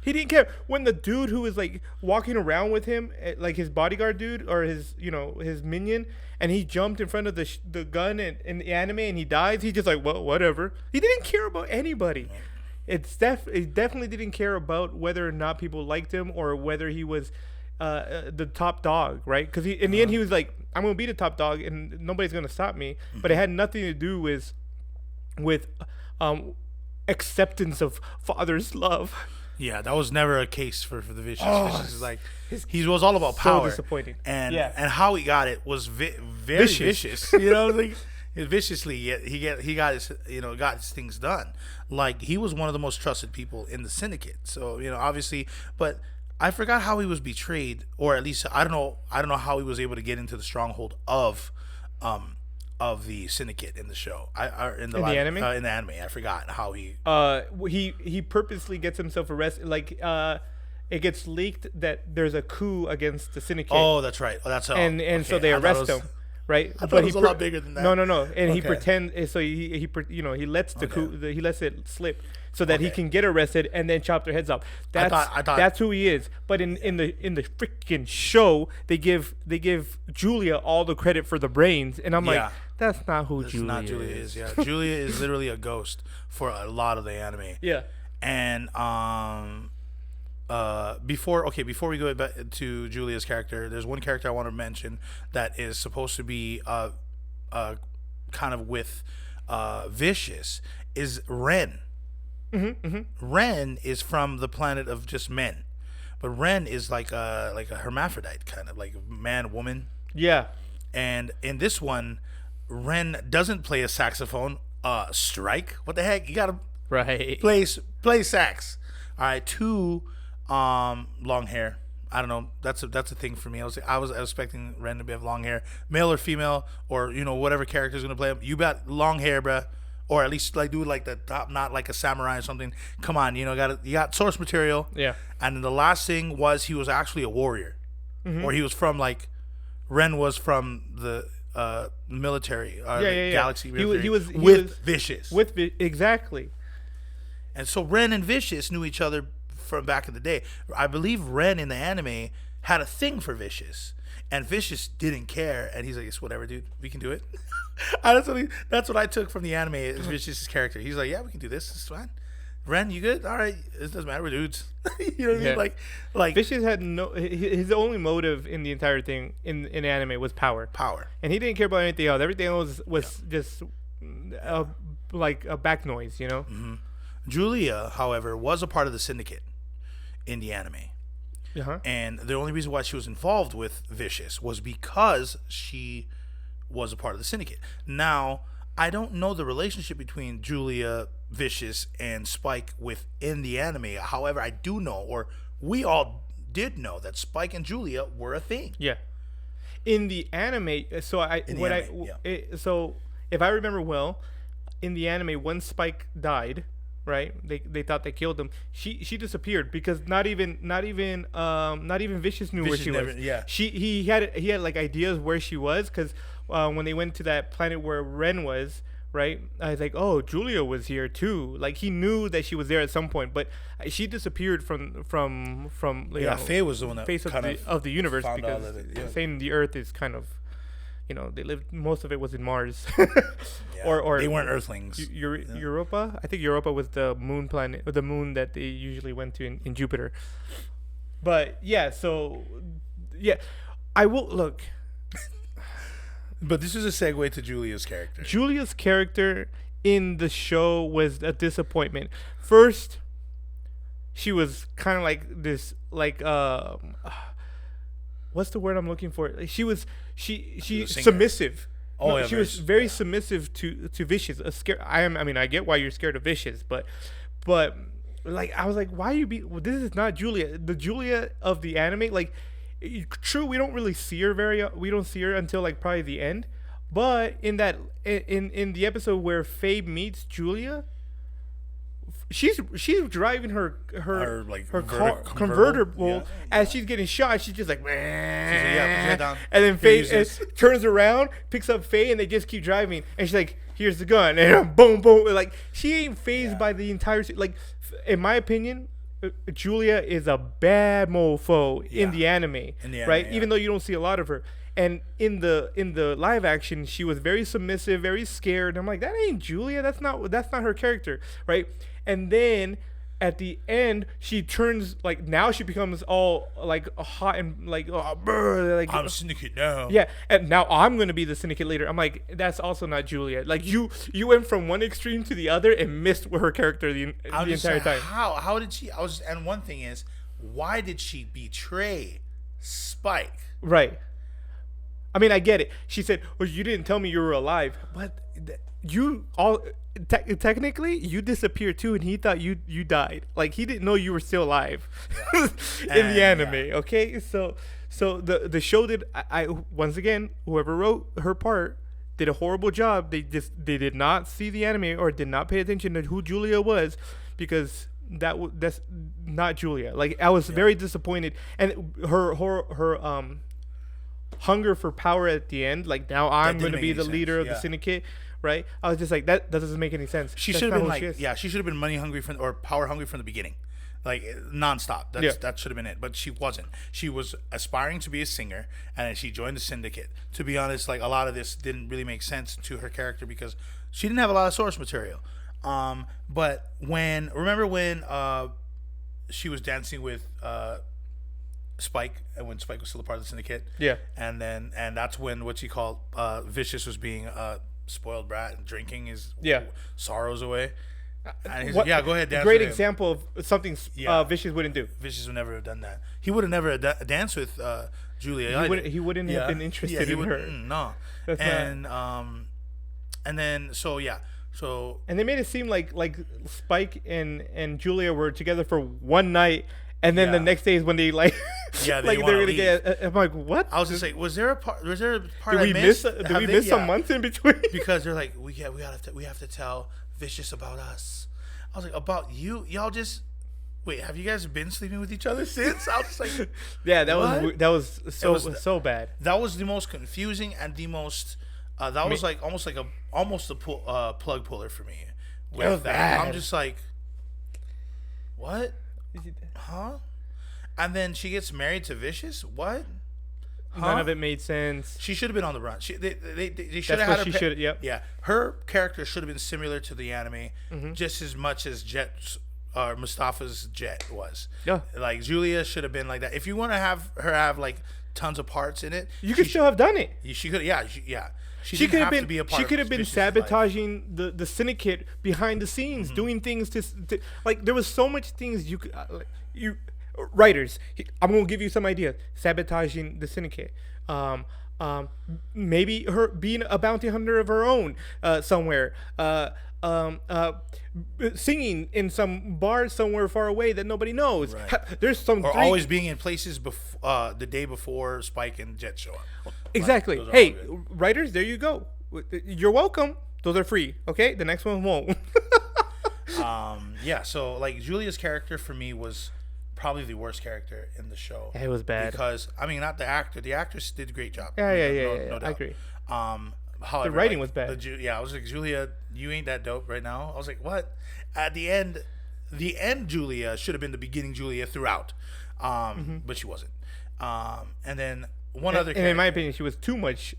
He didn't care. When the dude who was like walking around with him, like his bodyguard dude or his minion, and he jumped in front of the gun in the anime and he dies, he's just like, well, whatever. He didn't care about anybody. It definitely didn't care about whether or not people liked him or whether he was the top dog, right? Because in the end he was like, I'm gonna be the top dog and nobody's gonna stop me. But it had nothing to do with acceptance of father's love. Yeah, that was never a case for the Vicious. Vicious is like, he was all about power. So disappointing. And how he got it was very vicious. Like viciously. He got his got his things done. Like he was one of the most trusted people in the Syndicate. So obviously, but I forgot how he was betrayed, or at least I don't know how he was able to get into the stronghold of the Syndicate in the show. In the anime. In the anime, I forgot how he. He purposely gets himself arrested. Like it gets leaked that there's a coup against the Syndicate. Oh, that's right. Oh, that's and so they arrest him. Right, I thought it was a lot bigger than that. No, and he pretends. So he lets the coup. He lets it slip so that he can get arrested and then chop their heads off. That's who he is. But in the freaking show, they give Julia all the credit for the brains, and I'm like, that's not who Julia is. Yeah, Julia is literally a ghost for a lot of the anime. Yeah, and before we go back to Julia's character, there's one character I want to mention that is supposed to be kind of with Vicious is Ren. Ren is from the planet of just men, but Ren is like a hermaphrodite, kind of like man woman. Yeah. And in this one, Ren doesn't play a saxophone. Strike. What the heck? You gotta play sax. All right. 2. Long hair. I don't know. That's a thing for me. I was expecting Ren to have long hair, male or female, or whatever character's gonna play him. You got long hair, bruh, or at least like do like the top, not like a samurai or something. Come on, you got source material. Yeah. And then the last thing was he was actually a warrior, or he was from Ren was from the military, galaxy. He was Vicious. Exactly. And so Ren and Vicious knew each other from back in the day. I believe Ren in the anime had a thing for and Vicious didn't care, and he's like, it's whatever, dude, we can do it. That's what I took from the anime is Vicious's character. He's like, yeah, we can do this, it's fine. Ren, you good? All right, it doesn't matter. We're dudes. You know what I mean? Like Vicious had his only motive in the entire thing in anime was power, and he didn't care about anything else. Everything else was just like a back noise, you know. Mm-hmm. Julia, however, was a part of the syndicate in the anime. And the only reason why she was involved with Vicious was because she was a part of the syndicate. Now, I don't know the relationship between Julia, Vicious, and Spike within the anime. However, I do know, or we all did know, that Spike and Julia were a thing. Yeah. In the anime, so so if I remember well, in the anime, when Spike died, right? They thought they killed him. She disappeared because not even Vicious knew where she was. Yeah. He had like ideas where she was, because when they went to that planet where Ren was, right? I was like, oh, Julia was here too. Like he knew that she was there at some point, but she disappeared from you know, Faye was the one that face of the universe, because saying the Earth is kind of, you know, they lived, most of it was in Mars. or they weren't Earthlings. Europa. I think Europa was the moon planet, or the moon that they usually went to in Jupiter. But yeah, so yeah, I will look. But this is a segue to Julia's character. Julia's character in the show was a disappointment. First, she was kind of like this, like what's the word I'm looking for? She submissive. Oh, yeah, she was very submissive to Vicious. I mean, I get why you're scared of Vicious, but like I was like, why you be? Well, this is not Julia. The Julia of the anime, like, true, we don't really see her we don't see her until like probably the end. But in the episode where Faye meets Julia, she's driving her car convertible as she's getting shot. She's just like, and then Faye turns around, picks up Faye, and they just keep driving. And she's like, here's the gun, and boom, boom. Like, she ain't phased by the entire. Like, in my opinion, Julia is a bad mofo in the anime, right? Even though you don't see a lot of her. And in the live action, she was very submissive, very scared. I'm like, that ain't Julia. That's not her character, right? And then at the end, she turns, like, now she becomes all like hot and like, like, I'm syndicate now. Yeah, and now I'm gonna be the syndicate leader. I'm like, that's also not Julia. Like, you went from one extreme to the other and missed her character the entire time. How did she? And one thing is, why did she betray Spike? Right. I mean, I get it. She said, well, you didn't tell me you were alive, but you all technically you disappeared too, and he thought you died. Like, he didn't know you were still alive in the anime. Okay, so the show did. I once again, whoever wrote her part did a horrible job. They did not see the anime or did not pay attention to who Julia was, because that's not Julia. Like, I was very disappointed, and her hunger for power at the end, like, now I'm going to be the leader of the syndicate, right? I was just like, that doesn't make any sense. She should have been like, she should have been money hungry or power hungry from the beginning, like, nonstop. That should have been it, but she wasn't. She was aspiring to be a singer, and then she joined the syndicate. To be honest, like, a lot of this didn't really make sense to her character because she didn't have a lot of source material. But remember when she was dancing with Spike, and when Spike was still a part of the syndicate, and that's when Vicious was being a spoiled brat and drinking his sorrows away. And he's like, go ahead, dance. Great example of something Vicious wouldn't do. Vicious would never have done that. He would have never danced with Julia. He wouldn't have been interested in her. No. And then and they made it seem like Spike and Julia were together for one night. And then the next day is when they like, they're gonna get. I'm like, what? I was just like, was there a part? Did we miss some months in between? Because they're like, we have to tell Vicious about us. I was like, about you? Y'all just wait. Have you guys been sleeping with each other since? I was just like, that was so bad. That was the most confusing and the most. Was like almost a plug puller for me. With that, I'm just like, what? Huh? And then she gets married to Vicious? What? None of it made sense. She should have been on the run. They should have had her. Yep. Yeah. Her character should have been similar to the anime, just as much as Jet's Mustafa's Jet was. Yeah. Like Julia should have been like that. If you want to have her have like tons of parts in it, You could still have done it. She could. Yeah. She She didn't could have have been. to be a part She of could have been Suspicious life. sabotaging the syndicate behind the scenes, doing things to like. There was so much things you could you writers. I'm gonna give you some ideas. Sabotaging the syndicate. Maybe her being a bounty hunter of her own somewhere. Singing in some bar somewhere far away that nobody knows. Right. There's some Or three- always being in places the day before Spike and Jet show up. Exactly. Those are Hey, all good. writers, there you go. You're welcome. Those are free. Okay, the next one won't. Yeah. So like Julia's character for me was probably the worst character in the show. It was bad. Because I mean, not the actor. The actress did a great job. Yeah. No doubt. I agree. However, The writing like, was bad. I was like, Julia, you ain't that dope right now. I was like, what? At the end Julia should have been the beginning Julia throughout, but she wasn't. And then one other. And character, in my opinion, she was too much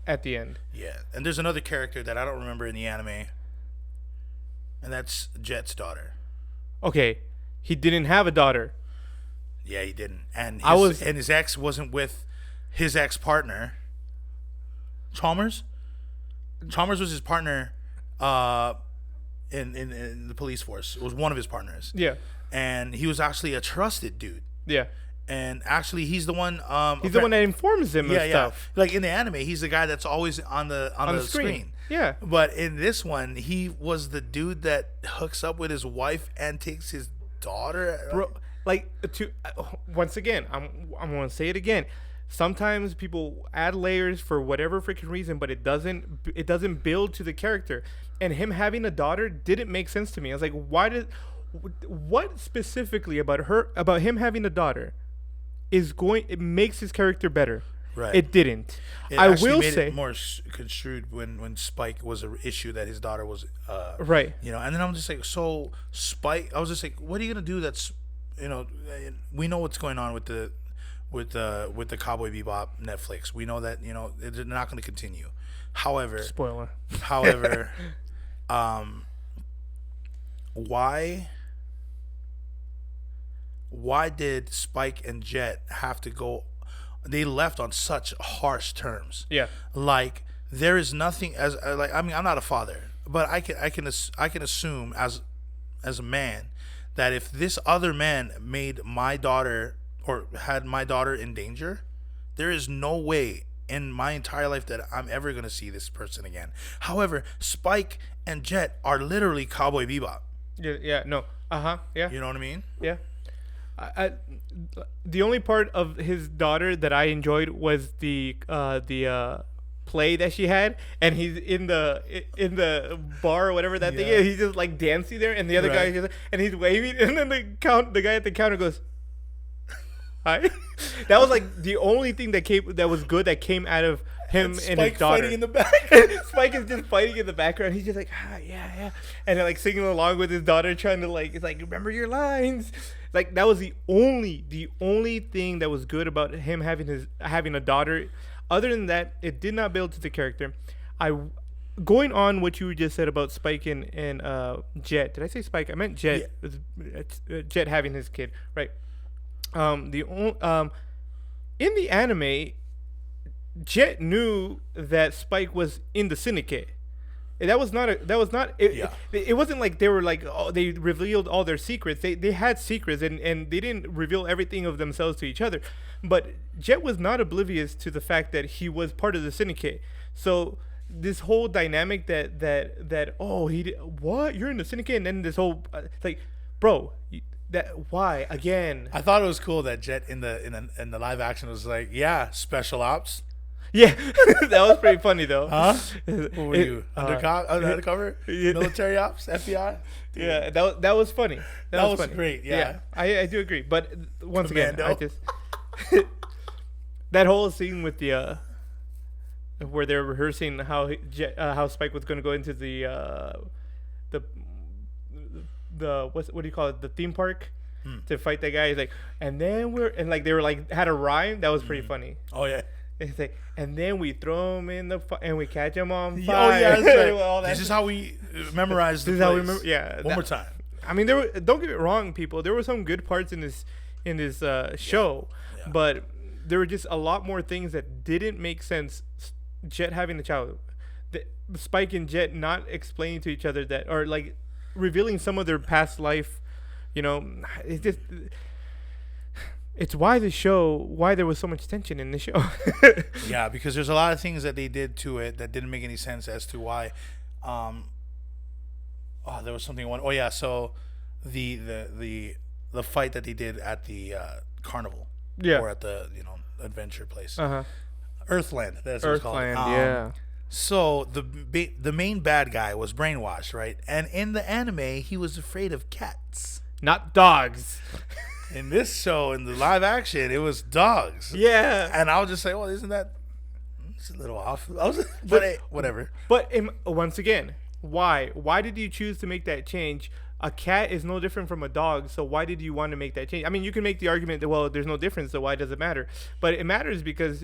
at the end. yeah. And there's another character that I don't remember in the anime, and that's Jet's daughter. Okay, he didn't have a daughter. Yeah, he didn't. And his ex wasn't with his ex partner. Chalmers was his partner in the police force. It was one of his partners. Yeah, And he was actually a trusted dude. yeah. And actually he's the one He's the one that informs him of stuff. Like in the anime, he's the guy that's always on the screen. Yeah. But in this one, he was the dude that hooks up with his wife and takes his daughter. Bro, like once again, I'm gonna say it again. Sometimes people add layers for whatever freaking reason, but it doesn't build to the character. And him having a daughter didn't make sense to me. I was like, what specifically about him having a daughter it makes his character better? Right. It didn't. It I actually will made say it more construed when Spike was an issue that his daughter was right. You know, and then I'm just like, so Spike, I was just like, what are you gonna do? That's, you know, we know what's going on with the Cowboy Bebop Netflix. We know that, you know, they're not going to continue. However, Spoiler. why did Spike and Jet have to go? They left on such harsh terms. Yeah. Like there is nothing as like, I mean, I'm not a father, but I can assume as a man that if this other man made my daughter or had my daughter in danger, there is no way in my entire life that I'm ever going to see this person again. However, Spike and Jet are literally Cowboy Bebop. Yeah. No. Yeah. You know what I mean? Yeah. The only part of his daughter that I enjoyed was the play that she had, and he's in the bar or whatever that thing is. He's just like dancing there, and the other guy just, and he's waving, and then the guy at the counter goes, "Hi." That was like the only thing that was good that came out of him and Spike his daughter. fighting in the back. Spike is just fighting in the background. He's just like, yeah, and like singing along with his daughter, trying to like, it's like, remember your lines. Like that was the only thing that was good about him having a daughter. Other than that, it did not build to the character. Going on what you just said about Spike and Jet. Did I say Spike? I meant Jet. Yeah. Jet having his kid, right? In the anime, Jet knew that Spike was in the syndicate. It wasn't like they were like, oh, they revealed all their secrets. They had secrets and they didn't reveal everything of themselves to each other. But Jet was not oblivious to the fact that he was part of the syndicate. So this whole dynamic that what, you're in the syndicate, and then this whole like, bro, why again? I thought it was cool that Jet in the live action was like, yeah, special ops. Yeah, that was pretty funny though. Huh? What were you? Undercover? Military ops? FBI? Dude. Yeah, that was funny. That was funny. great. Yeah. I do agree. But once Commando. again, I just that whole scene with the where they're rehearsing how Spike was going to go into the what do you call it, the theme park to fight that guy. He's like, and then they were like had a rhyme that was pretty funny. Oh yeah. It's like, and then we throw him in the and we catch him on fire. Oh yeah, that's right. All that This is how we memorize the This is how we plays. remember. Yeah. One more time. I mean, don't get it wrong, people. There were some good parts in this show, Yeah. but there were just a lot more things that didn't make sense. Jet having the child, Spike and Jet not explaining to each other that, or like revealing some of their past life. You know, it's why there was so much tension in the show. Yeah, because there's a lot of things that they did to it that didn't make any sense as to why. There was something. Oh yeah, so the fight that they did at the carnival, Yeah. or at the adventure place, Uh-huh. Earthland. That's what it's called. Earthland, yeah. So the main bad guy was brainwashed, right? And in the anime, he was afraid of cats. Not dogs. In this show, in the live action, it was dogs. Yeah. And I was just like, well, isn't that it's a little off? But hey, whatever. But once again, why? Why did you choose to make that change? A cat is no different from a dog, so why did you want to make that change? I mean, you can make the argument that, well, there's no difference, so why does it matter? But it matters because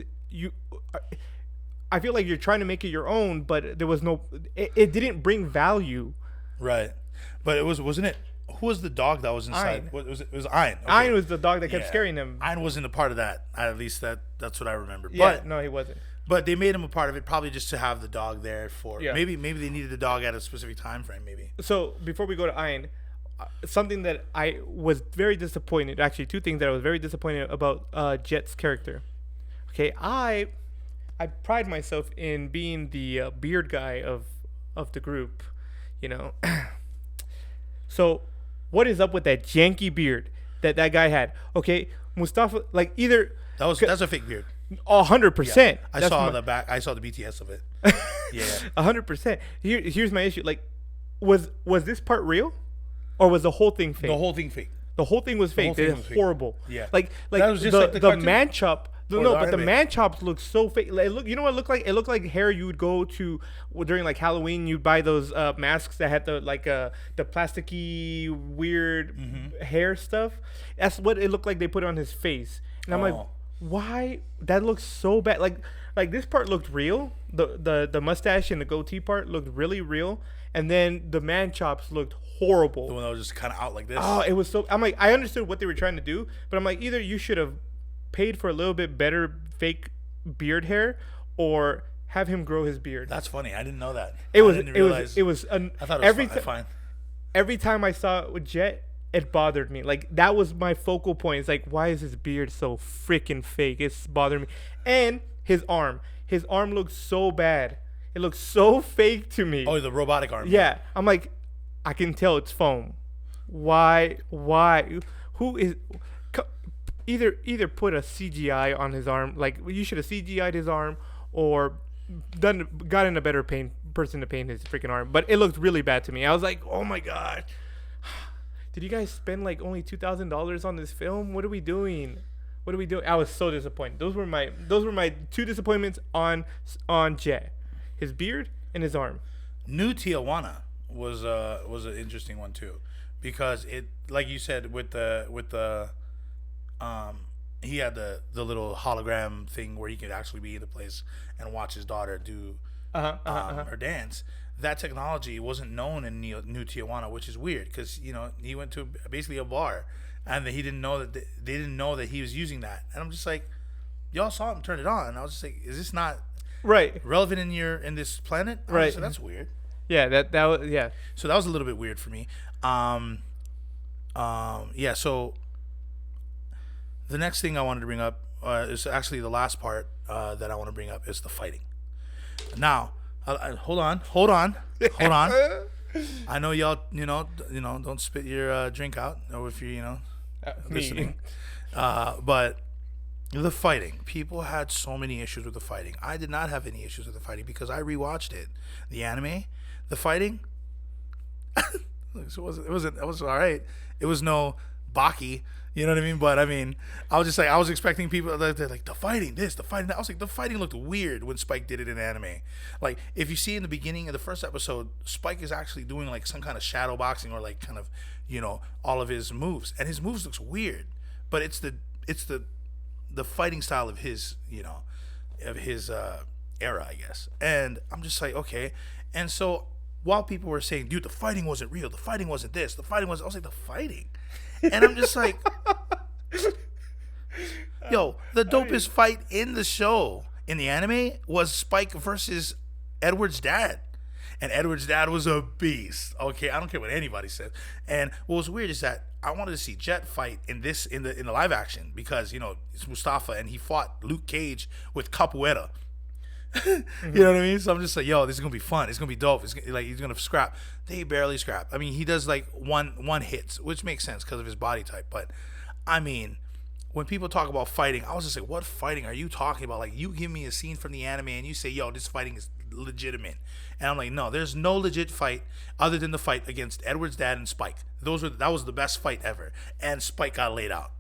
I feel like you're trying to make it your own, but there was no, it didn't bring value. Right. But wasn't it? Who was the dog that was inside? Ein. What was it? It was Ein. Okay. Ein was the dog that kept Yeah. scaring them. Ein wasn't a part of that. At least that's what I remember. Yeah, no, he wasn't. But they made him a part of it, probably just to have the dog there for. Yeah. Maybe they needed the dog at a specific time frame. Maybe. So before we go to Ein, something that I was very disappointed. Actually, two things that I was very disappointed about Jet's character. Okay, I pride myself in being the beard guy of the group, you know. So, what is up with that janky beard that guy had? Okay, Mustafa, like either That's a fake beard. 100%. I saw the back. I saw the BTS of it. Yeah. 100%. Here's my issue. Like, was this part real, or was the whole thing fake? The whole thing fake. The whole thing was fake. whole thing They're was fake. horrible. Yeah. Like That was just the, like the the cartoon? man chop. Or No, the but the anime? man chops look so fake. Like, look, you know what it looked like? It looked like hair you would go to during like Halloween. You'd buy those masks that had the plasticky weird hair stuff. That's what it looked like they put on his face. And I'm like, Oh. why? That looks so bad. Like this part looked real. The mustache and the goatee part looked really real. And then the man chops looked horrible. The one that was just kind of out like this. Oh, it was so. I'm like, I understood what they were trying to do, but I'm like, either you should have paid for a little bit better fake beard hair, or have him grow his beard. That's funny. I didn't know that. It was. I didn't It was. realize- It was. I thought it was fine. Every time I saw it with Jet, it bothered me. Like that was my focal point. It's like, why is his beard so freaking fake? It's bothering me. And his arm. His arm looks so bad. It looks so fake to me. Oh, the robotic arm. Yeah, I'm like, I can tell it's foam. Why? Who is? Either put a CGI on his arm. Like you should have CGI'd his arm, or gotten a better person to paint his freaking arm. But it looked really bad to me. I was like, oh my god, did you guys spend like only $2,000 on this film? What are we doing? I was so disappointed. Those were my two disappointments on Jet, his beard and his arm. New Tijuana was an interesting one too, because it, like you said, with the he had the little hologram thing where he could actually be in the place and watch his daughter do her dance. That technology wasn't known in New Tijuana, which is weird because he went to basically a bar, and he didn't know that they didn't know that he was using that. And I'm just like, y'all saw him turn it on, and I was just like, is this not Right. relevant in this planet? Right. So that's weird. Yeah, that was, yeah. So that was a little bit weird for me. Yeah. So the next thing I wanted to bring up is actually the last part that I want to bring up is the fighting. Now, hold on. I know y'all, don't spit your drink out, or if you're, listening. But the fighting, people had so many issues with the fighting. I did not have any issues with the fighting because I rewatched it. The anime, the fighting, it was all right. It was no Baki, you know what I mean? But I mean, I was just like, I was expecting people they're like the fighting this, the fighting that. I was like, the fighting looked weird when Spike did it in anime. Like if you see in the beginning of the first episode, Spike is actually doing like some kind of shadow boxing or like kind of, all of his moves, and his moves looks weird, but it's the fighting style of his, era, I guess. And I'm just like, okay. And so while people were saying, dude, the fighting wasn't real, the fighting wasn't this, the fighting was, I was like, the fighting, and I'm just like, yo, the dopest fight in the show, in the anime, was Spike versus Edward's dad. And Edward's dad was a beast. Okay, I don't care what anybody says. And what was weird is that I wanted to see Jet fight in the live action because, you know, it's Mustafa and he fought Luke Cage with capoeira. You know what I mean? So I'm just like, yo, this is gonna be fun. It's gonna be dope. He's gonna scrap. They barely scrap. I mean, he does like one hits, which makes sense because of his body type. But I mean, when people talk about fighting, I was just like, what fighting are you talking about? Like, you give me a scene from the anime and you say, yo, this fighting is legitimate. And I'm like, no, there's no legit fight other than the fight against Edward's dad and Spike. That was the best fight ever. And Spike got laid out.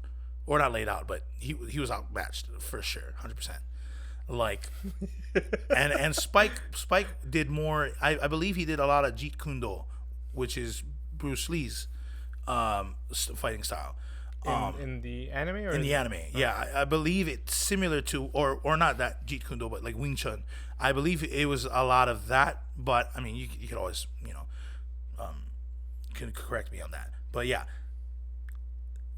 Or not laid out, but he was outmatched for sure, 100%. Like, and Spike did more. I believe he did a lot of Jeet Kune Do, which is Bruce Lee's fighting style. In the anime, or in the anime, yeah, I believe it's similar to, or not that Jeet Kune Do, but like Wing Chun. I believe it was a lot of that, but I mean, you could always, you know, can correct me on that. But yeah,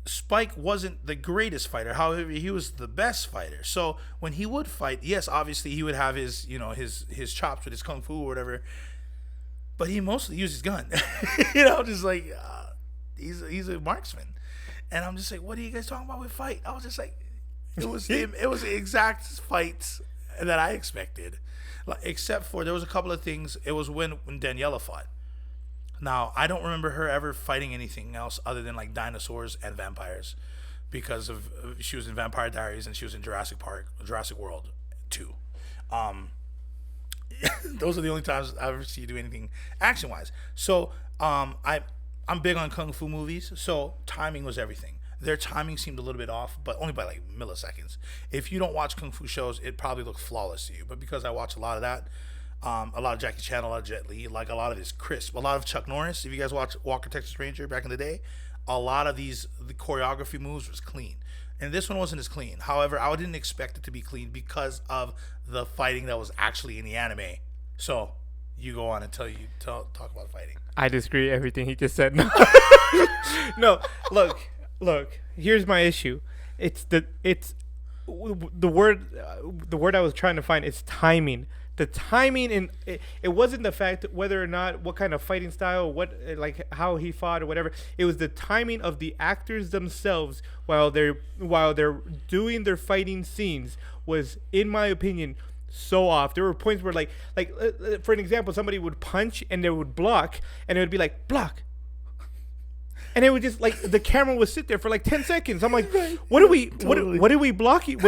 Spike wasn't the greatest fighter. However, he was the best fighter. So when he would fight, yes, obviously he would have his, you know, his chops with his kung fu or whatever, but he mostly used his gun. You know, just like he's a marksman. And I'm just like, what are you guys talking about with fight? I was just like, it was the exact fights that I expected, like, except for there was a couple of things. It was when Daniela fought. Now I don't remember her ever fighting anything else other than like dinosaurs and vampires, because of she was in Vampire Diaries and she was in Jurassic World 2. Those are the only times I've ever seen you do anything action wise. So I'm big on kung fu movies, so timing was everything. Their timing seemed a little bit off, but only by like milliseconds. If you don't watch kung fu shows, it probably looks flawless to you. But because I watch a lot of that, a lot of Jackie Chan, a lot of Jet Li, like a lot of this crisp, a lot of Chuck Norris. If you guys watch Walker Texas Ranger back in the day, a lot of the choreography moves was clean. And this one wasn't as clean. However, I didn't expect it to be clean because of the fighting that was actually in the anime. So you go on and talk about fighting. I disagree with everything he just said. No, no. Look. Here's my issue. The word I was trying to find is timing. The timing, and it wasn't the fact whether or not what kind of fighting style, what like how he fought or whatever. It was the timing of the actors themselves while they're doing their fighting scenes was, in my opinion, so off. There were points where like for an example, somebody would punch and they would block, and it would be like block, and it would just like the camera would sit there for like 10 seconds. I'm like, what are we totally. What are we blocking?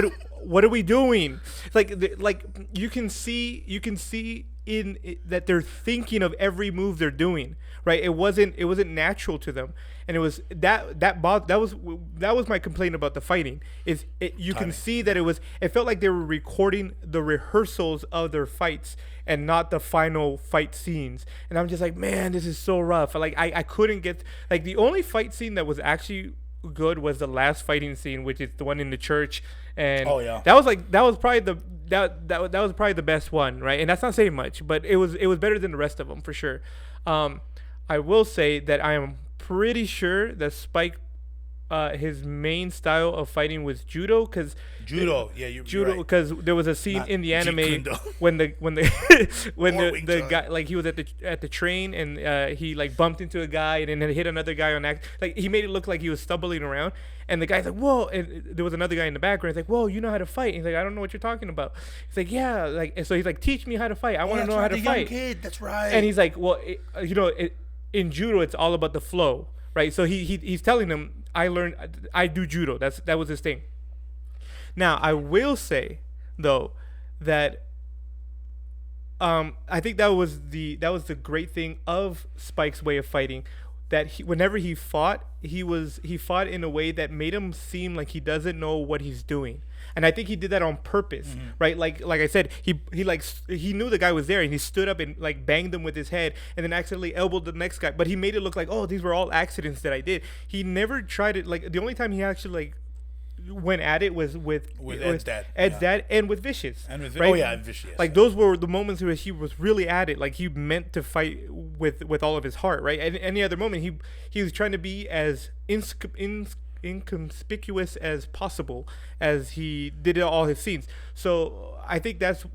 What are we doing? Like you can see in it that they're thinking of every move they're doing, right? It wasn't natural to them, and it was that was my complaint about the fighting. You can see that it felt like they were recording the rehearsals of their fights and not the final fight scenes. And I'm just like, man, this is so rough. Like I couldn't get, like, the only fight scene that was actually good was the last fighting scene, which is the one in the church. And that was probably the best one, right? And that's not saying much, but it was better than the rest of them for sure. I will say that I am pretty sure that Spike, his main style of fighting was judo, because judo, because there was a scene not in the anime when the guy, like, he was at the train and he like bumped into a guy and then hit another guy on that, like he made it look like he was stumbling around, and the guy's like, whoa, and there was another guy in the background. He's like, whoa, you know how to fight? And he's like, I don't know what you're talking about. He's like, yeah, like, and so he's like, teach me how to fight. I want to know how to fight. Kid, that's right. And he's like, well, in judo, it's all about the flow, right? So he's telling them, I do judo. That was his thing. Now, I will say though that I think that was the great thing of Spike's way of fighting, that whenever he fought, he fought in a way that made him seem like he doesn't know what he's doing. And I think he did that on purpose, right? Like I said, he knew the guy was there, and he stood up and like banged him with his head, and then accidentally elbowed the next guy. But he made it look like, oh, these were all accidents that I did. He never tried it. Like, the only time he actually like went at it was with Ed's dad, and with Vicious. And with, right? Oh yeah, Vicious. Like, those were the moments where he was really at it. Like, he meant to fight with all of his heart, right? And any other moment, he was trying to be as inconspicuous as possible as he did all his scenes. So I think that's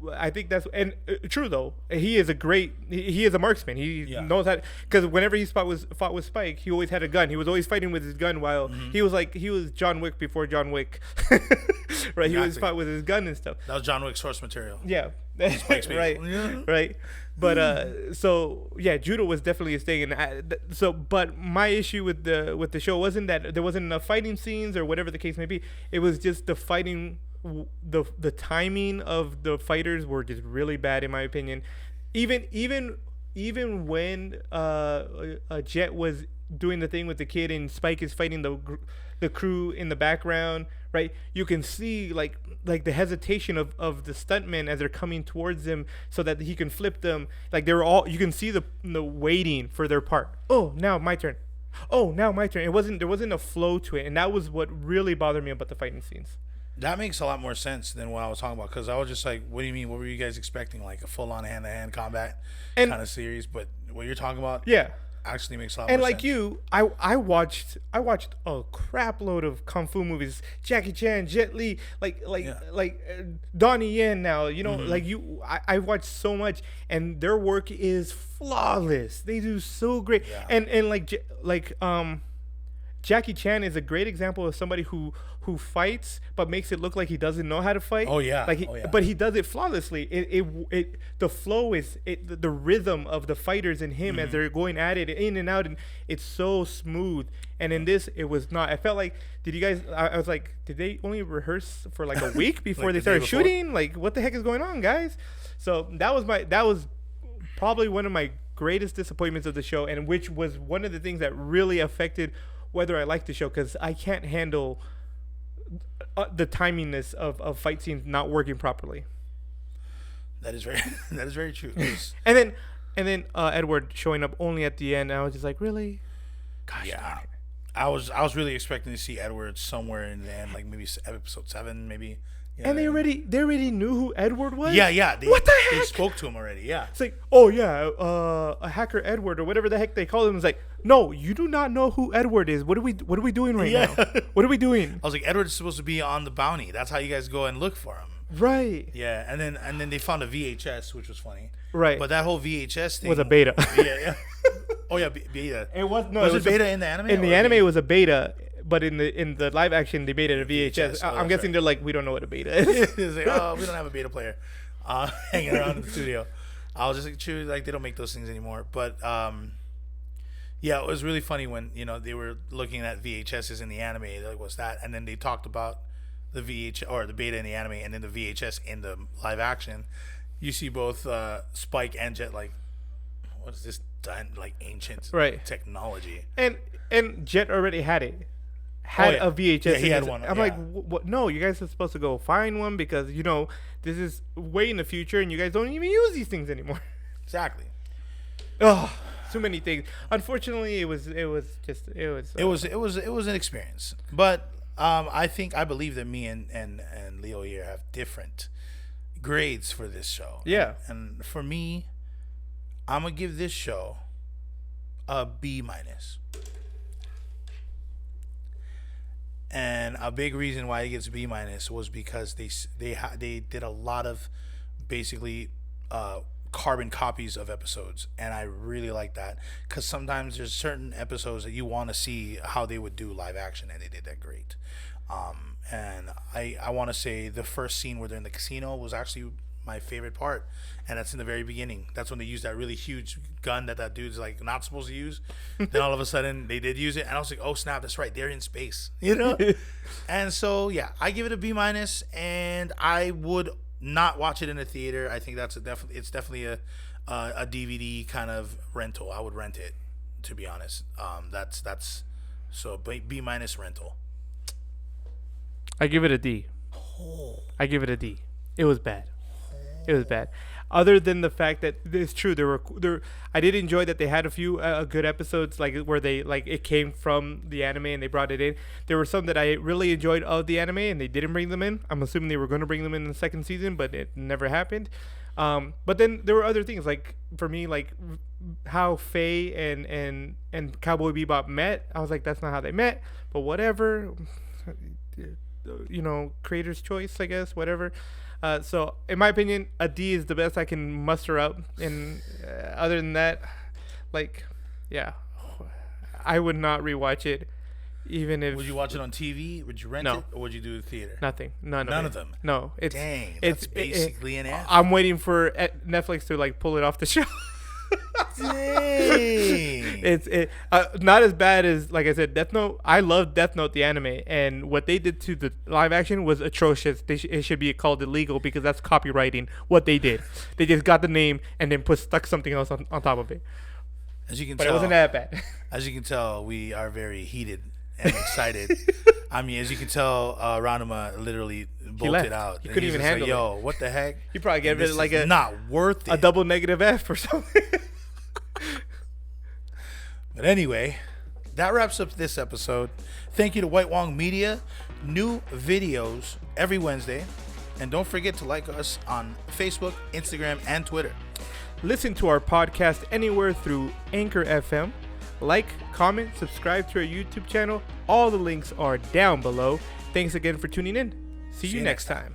and true though. He is a marksman. He knows how, because whenever he fought with Spike, he always had a gun. He was always fighting with his gun while he was John Wick before John Wick. Right? Exactly. He always fought with his gun and stuff. That was John Wick's source material. Yeah. Right. Right. But so yeah, judo was definitely a thing, and but my issue with the show wasn't that there wasn't enough fighting scenes or whatever the case may be. It was just the fighting, the timing of the fighters were just really bad in my opinion. Even when Jet was doing the thing with the kid and Spike is fighting the crew in the background, right? You can see like the hesitation of the stuntmen as they're coming towards him so that he can flip them. Like you can see the waiting for their part. Oh, now my turn. Oh, now my turn. There wasn't a flow to it, and that was what really bothered me about the fighting scenes. That makes a lot more sense than what I was talking about, because I was just like, what do you mean? What were you guys expecting? Like a full-on hand-to-hand combat kind of series? But what you're talking about, actually makes a lot more sense. And like you, I watched a crap load of kung fu movies, Jackie Chan, Jet Li, like Donnie Yen now, like I watched so much, and their work is flawless. They do so great. And Jackie Chan is a great example of somebody who fights but makes it look like he doesn't know how to fight. But he does it flawlessly. The flow is the rhythm of the fighters in him as they're going at it in and out, and it's so smooth. And in this, it was not. I felt like, I was like, did they only rehearse for like a week before like they started shooting? Like, what the heck is going on, guys? So that was probably one of my greatest disappointments of the show, and which was one of the things that really affected whether I like the show, because I can't handle the timiness of fight scenes not working properly. That is very true. and then Edward showing up only at the end, and I was just like, really? Gosh, yeah. I was really expecting to see Edward somewhere in the end, like maybe episode 7, maybe. Yeah. And they already knew who Edward was? Yeah. What the heck? They spoke to him already, yeah. It's like, oh yeah, a hacker Edward or whatever the heck they call him. It's like, no, you do not know who Edward is. What are we doing right now? What are we doing? I was like, Edward's supposed to be on the bounty. That's how you guys go and look for him. Right. Yeah, and then they found a VHS, which was funny. Right. But that whole VHS thing was a beta. Yeah. Oh yeah, beta. It was it beta in the anime? In the anime, it was a beta. But in the live action, they made it a VHS. I'm guessing they're like, we don't know what a beta is. It's like, oh, we don't have a beta player hanging around in the studio. I was just like, true, like they don't make those things anymore. But yeah, it was really funny when they were looking at VHSs in the anime. They're like, what's that? And then they talked about the VH or the beta in the anime, and then the VHS in the live action. You see both Spike and Jet like, what is this done? Like ancient technology. And Jet already had it. A VHS. Yeah, he had one. I'm like, what? No, you guys are supposed to go find one, because this is way in the future, and you guys don't even use these things anymore. Exactly. Oh, too many things. Unfortunately, it was an experience. But I believe that me and Leo here have different grades for this show. Yeah. And for me, I'm gonna give this show a B-. And a big reason why it gets B- was because they did a lot of basically carbon copies of episodes, and I really like that, because sometimes there's certain episodes that you want to see how they would do live action, and they did that great. And I want to say the first scene where they're in the casino was actually my favorite part, and that's in the very beginning. That's when they used that really huge gun that dude's like not supposed to use. Then all of a sudden they did use it, and I was like, oh snap, that's right, they're in space, And so yeah, I give it a B-, and I would not watch it in a theater. I think it's definitely a DVD kind of rental. I would rent it, to be honest. That's so B- rental. I give it a D. I give it a D. It was bad. It was bad. Other than the fact that it's true, I did enjoy that they had a few good episodes, like where they it came from the anime and they brought it in. There were some that I really enjoyed of the anime, and they didn't bring them in. I'm assuming they were going to bring them in the second season, but it never happened. But then there were other things, like for me, like how Faye and Cowboy Bebop met. I was like, that's not how they met, but whatever. You know, creator's choice, I guess, whatever. So in my opinion, a D is the best I can muster up. And other than that, like, yeah, I would not rewatch it. Even if would you watch it on TV? Would you rent it, or would you do the theater? Nothing. None of them. No. Dang. That's basically an ass. I'm waiting for Netflix to like pull it off the shelf. Dang. It's not as bad as, like I said, Death Note. I love Death Note the anime, and what they did to the live action was atrocious. It should be called illegal because that's copywriting. What they did, they just got the name and then stuck something else on top of it. As you can but tell, it wasn't that bad. As you can tell, we are very heated and excited. I mean, as you can tell, Ranuma literally bolted out. He couldn't even handle it. Yo, what the heck? He probably gave it like not worth it. A double negative F or something. But anyway, that wraps up this episode. Thank you to White Wong Media. New videos every Wednesday. And don't forget to like us on Facebook, Instagram, and Twitter. Listen to our podcast anywhere through Anchor FM. Like, comment, subscribe to our YouTube channel. All the links are down below. Thanks again for tuning in. See you next time.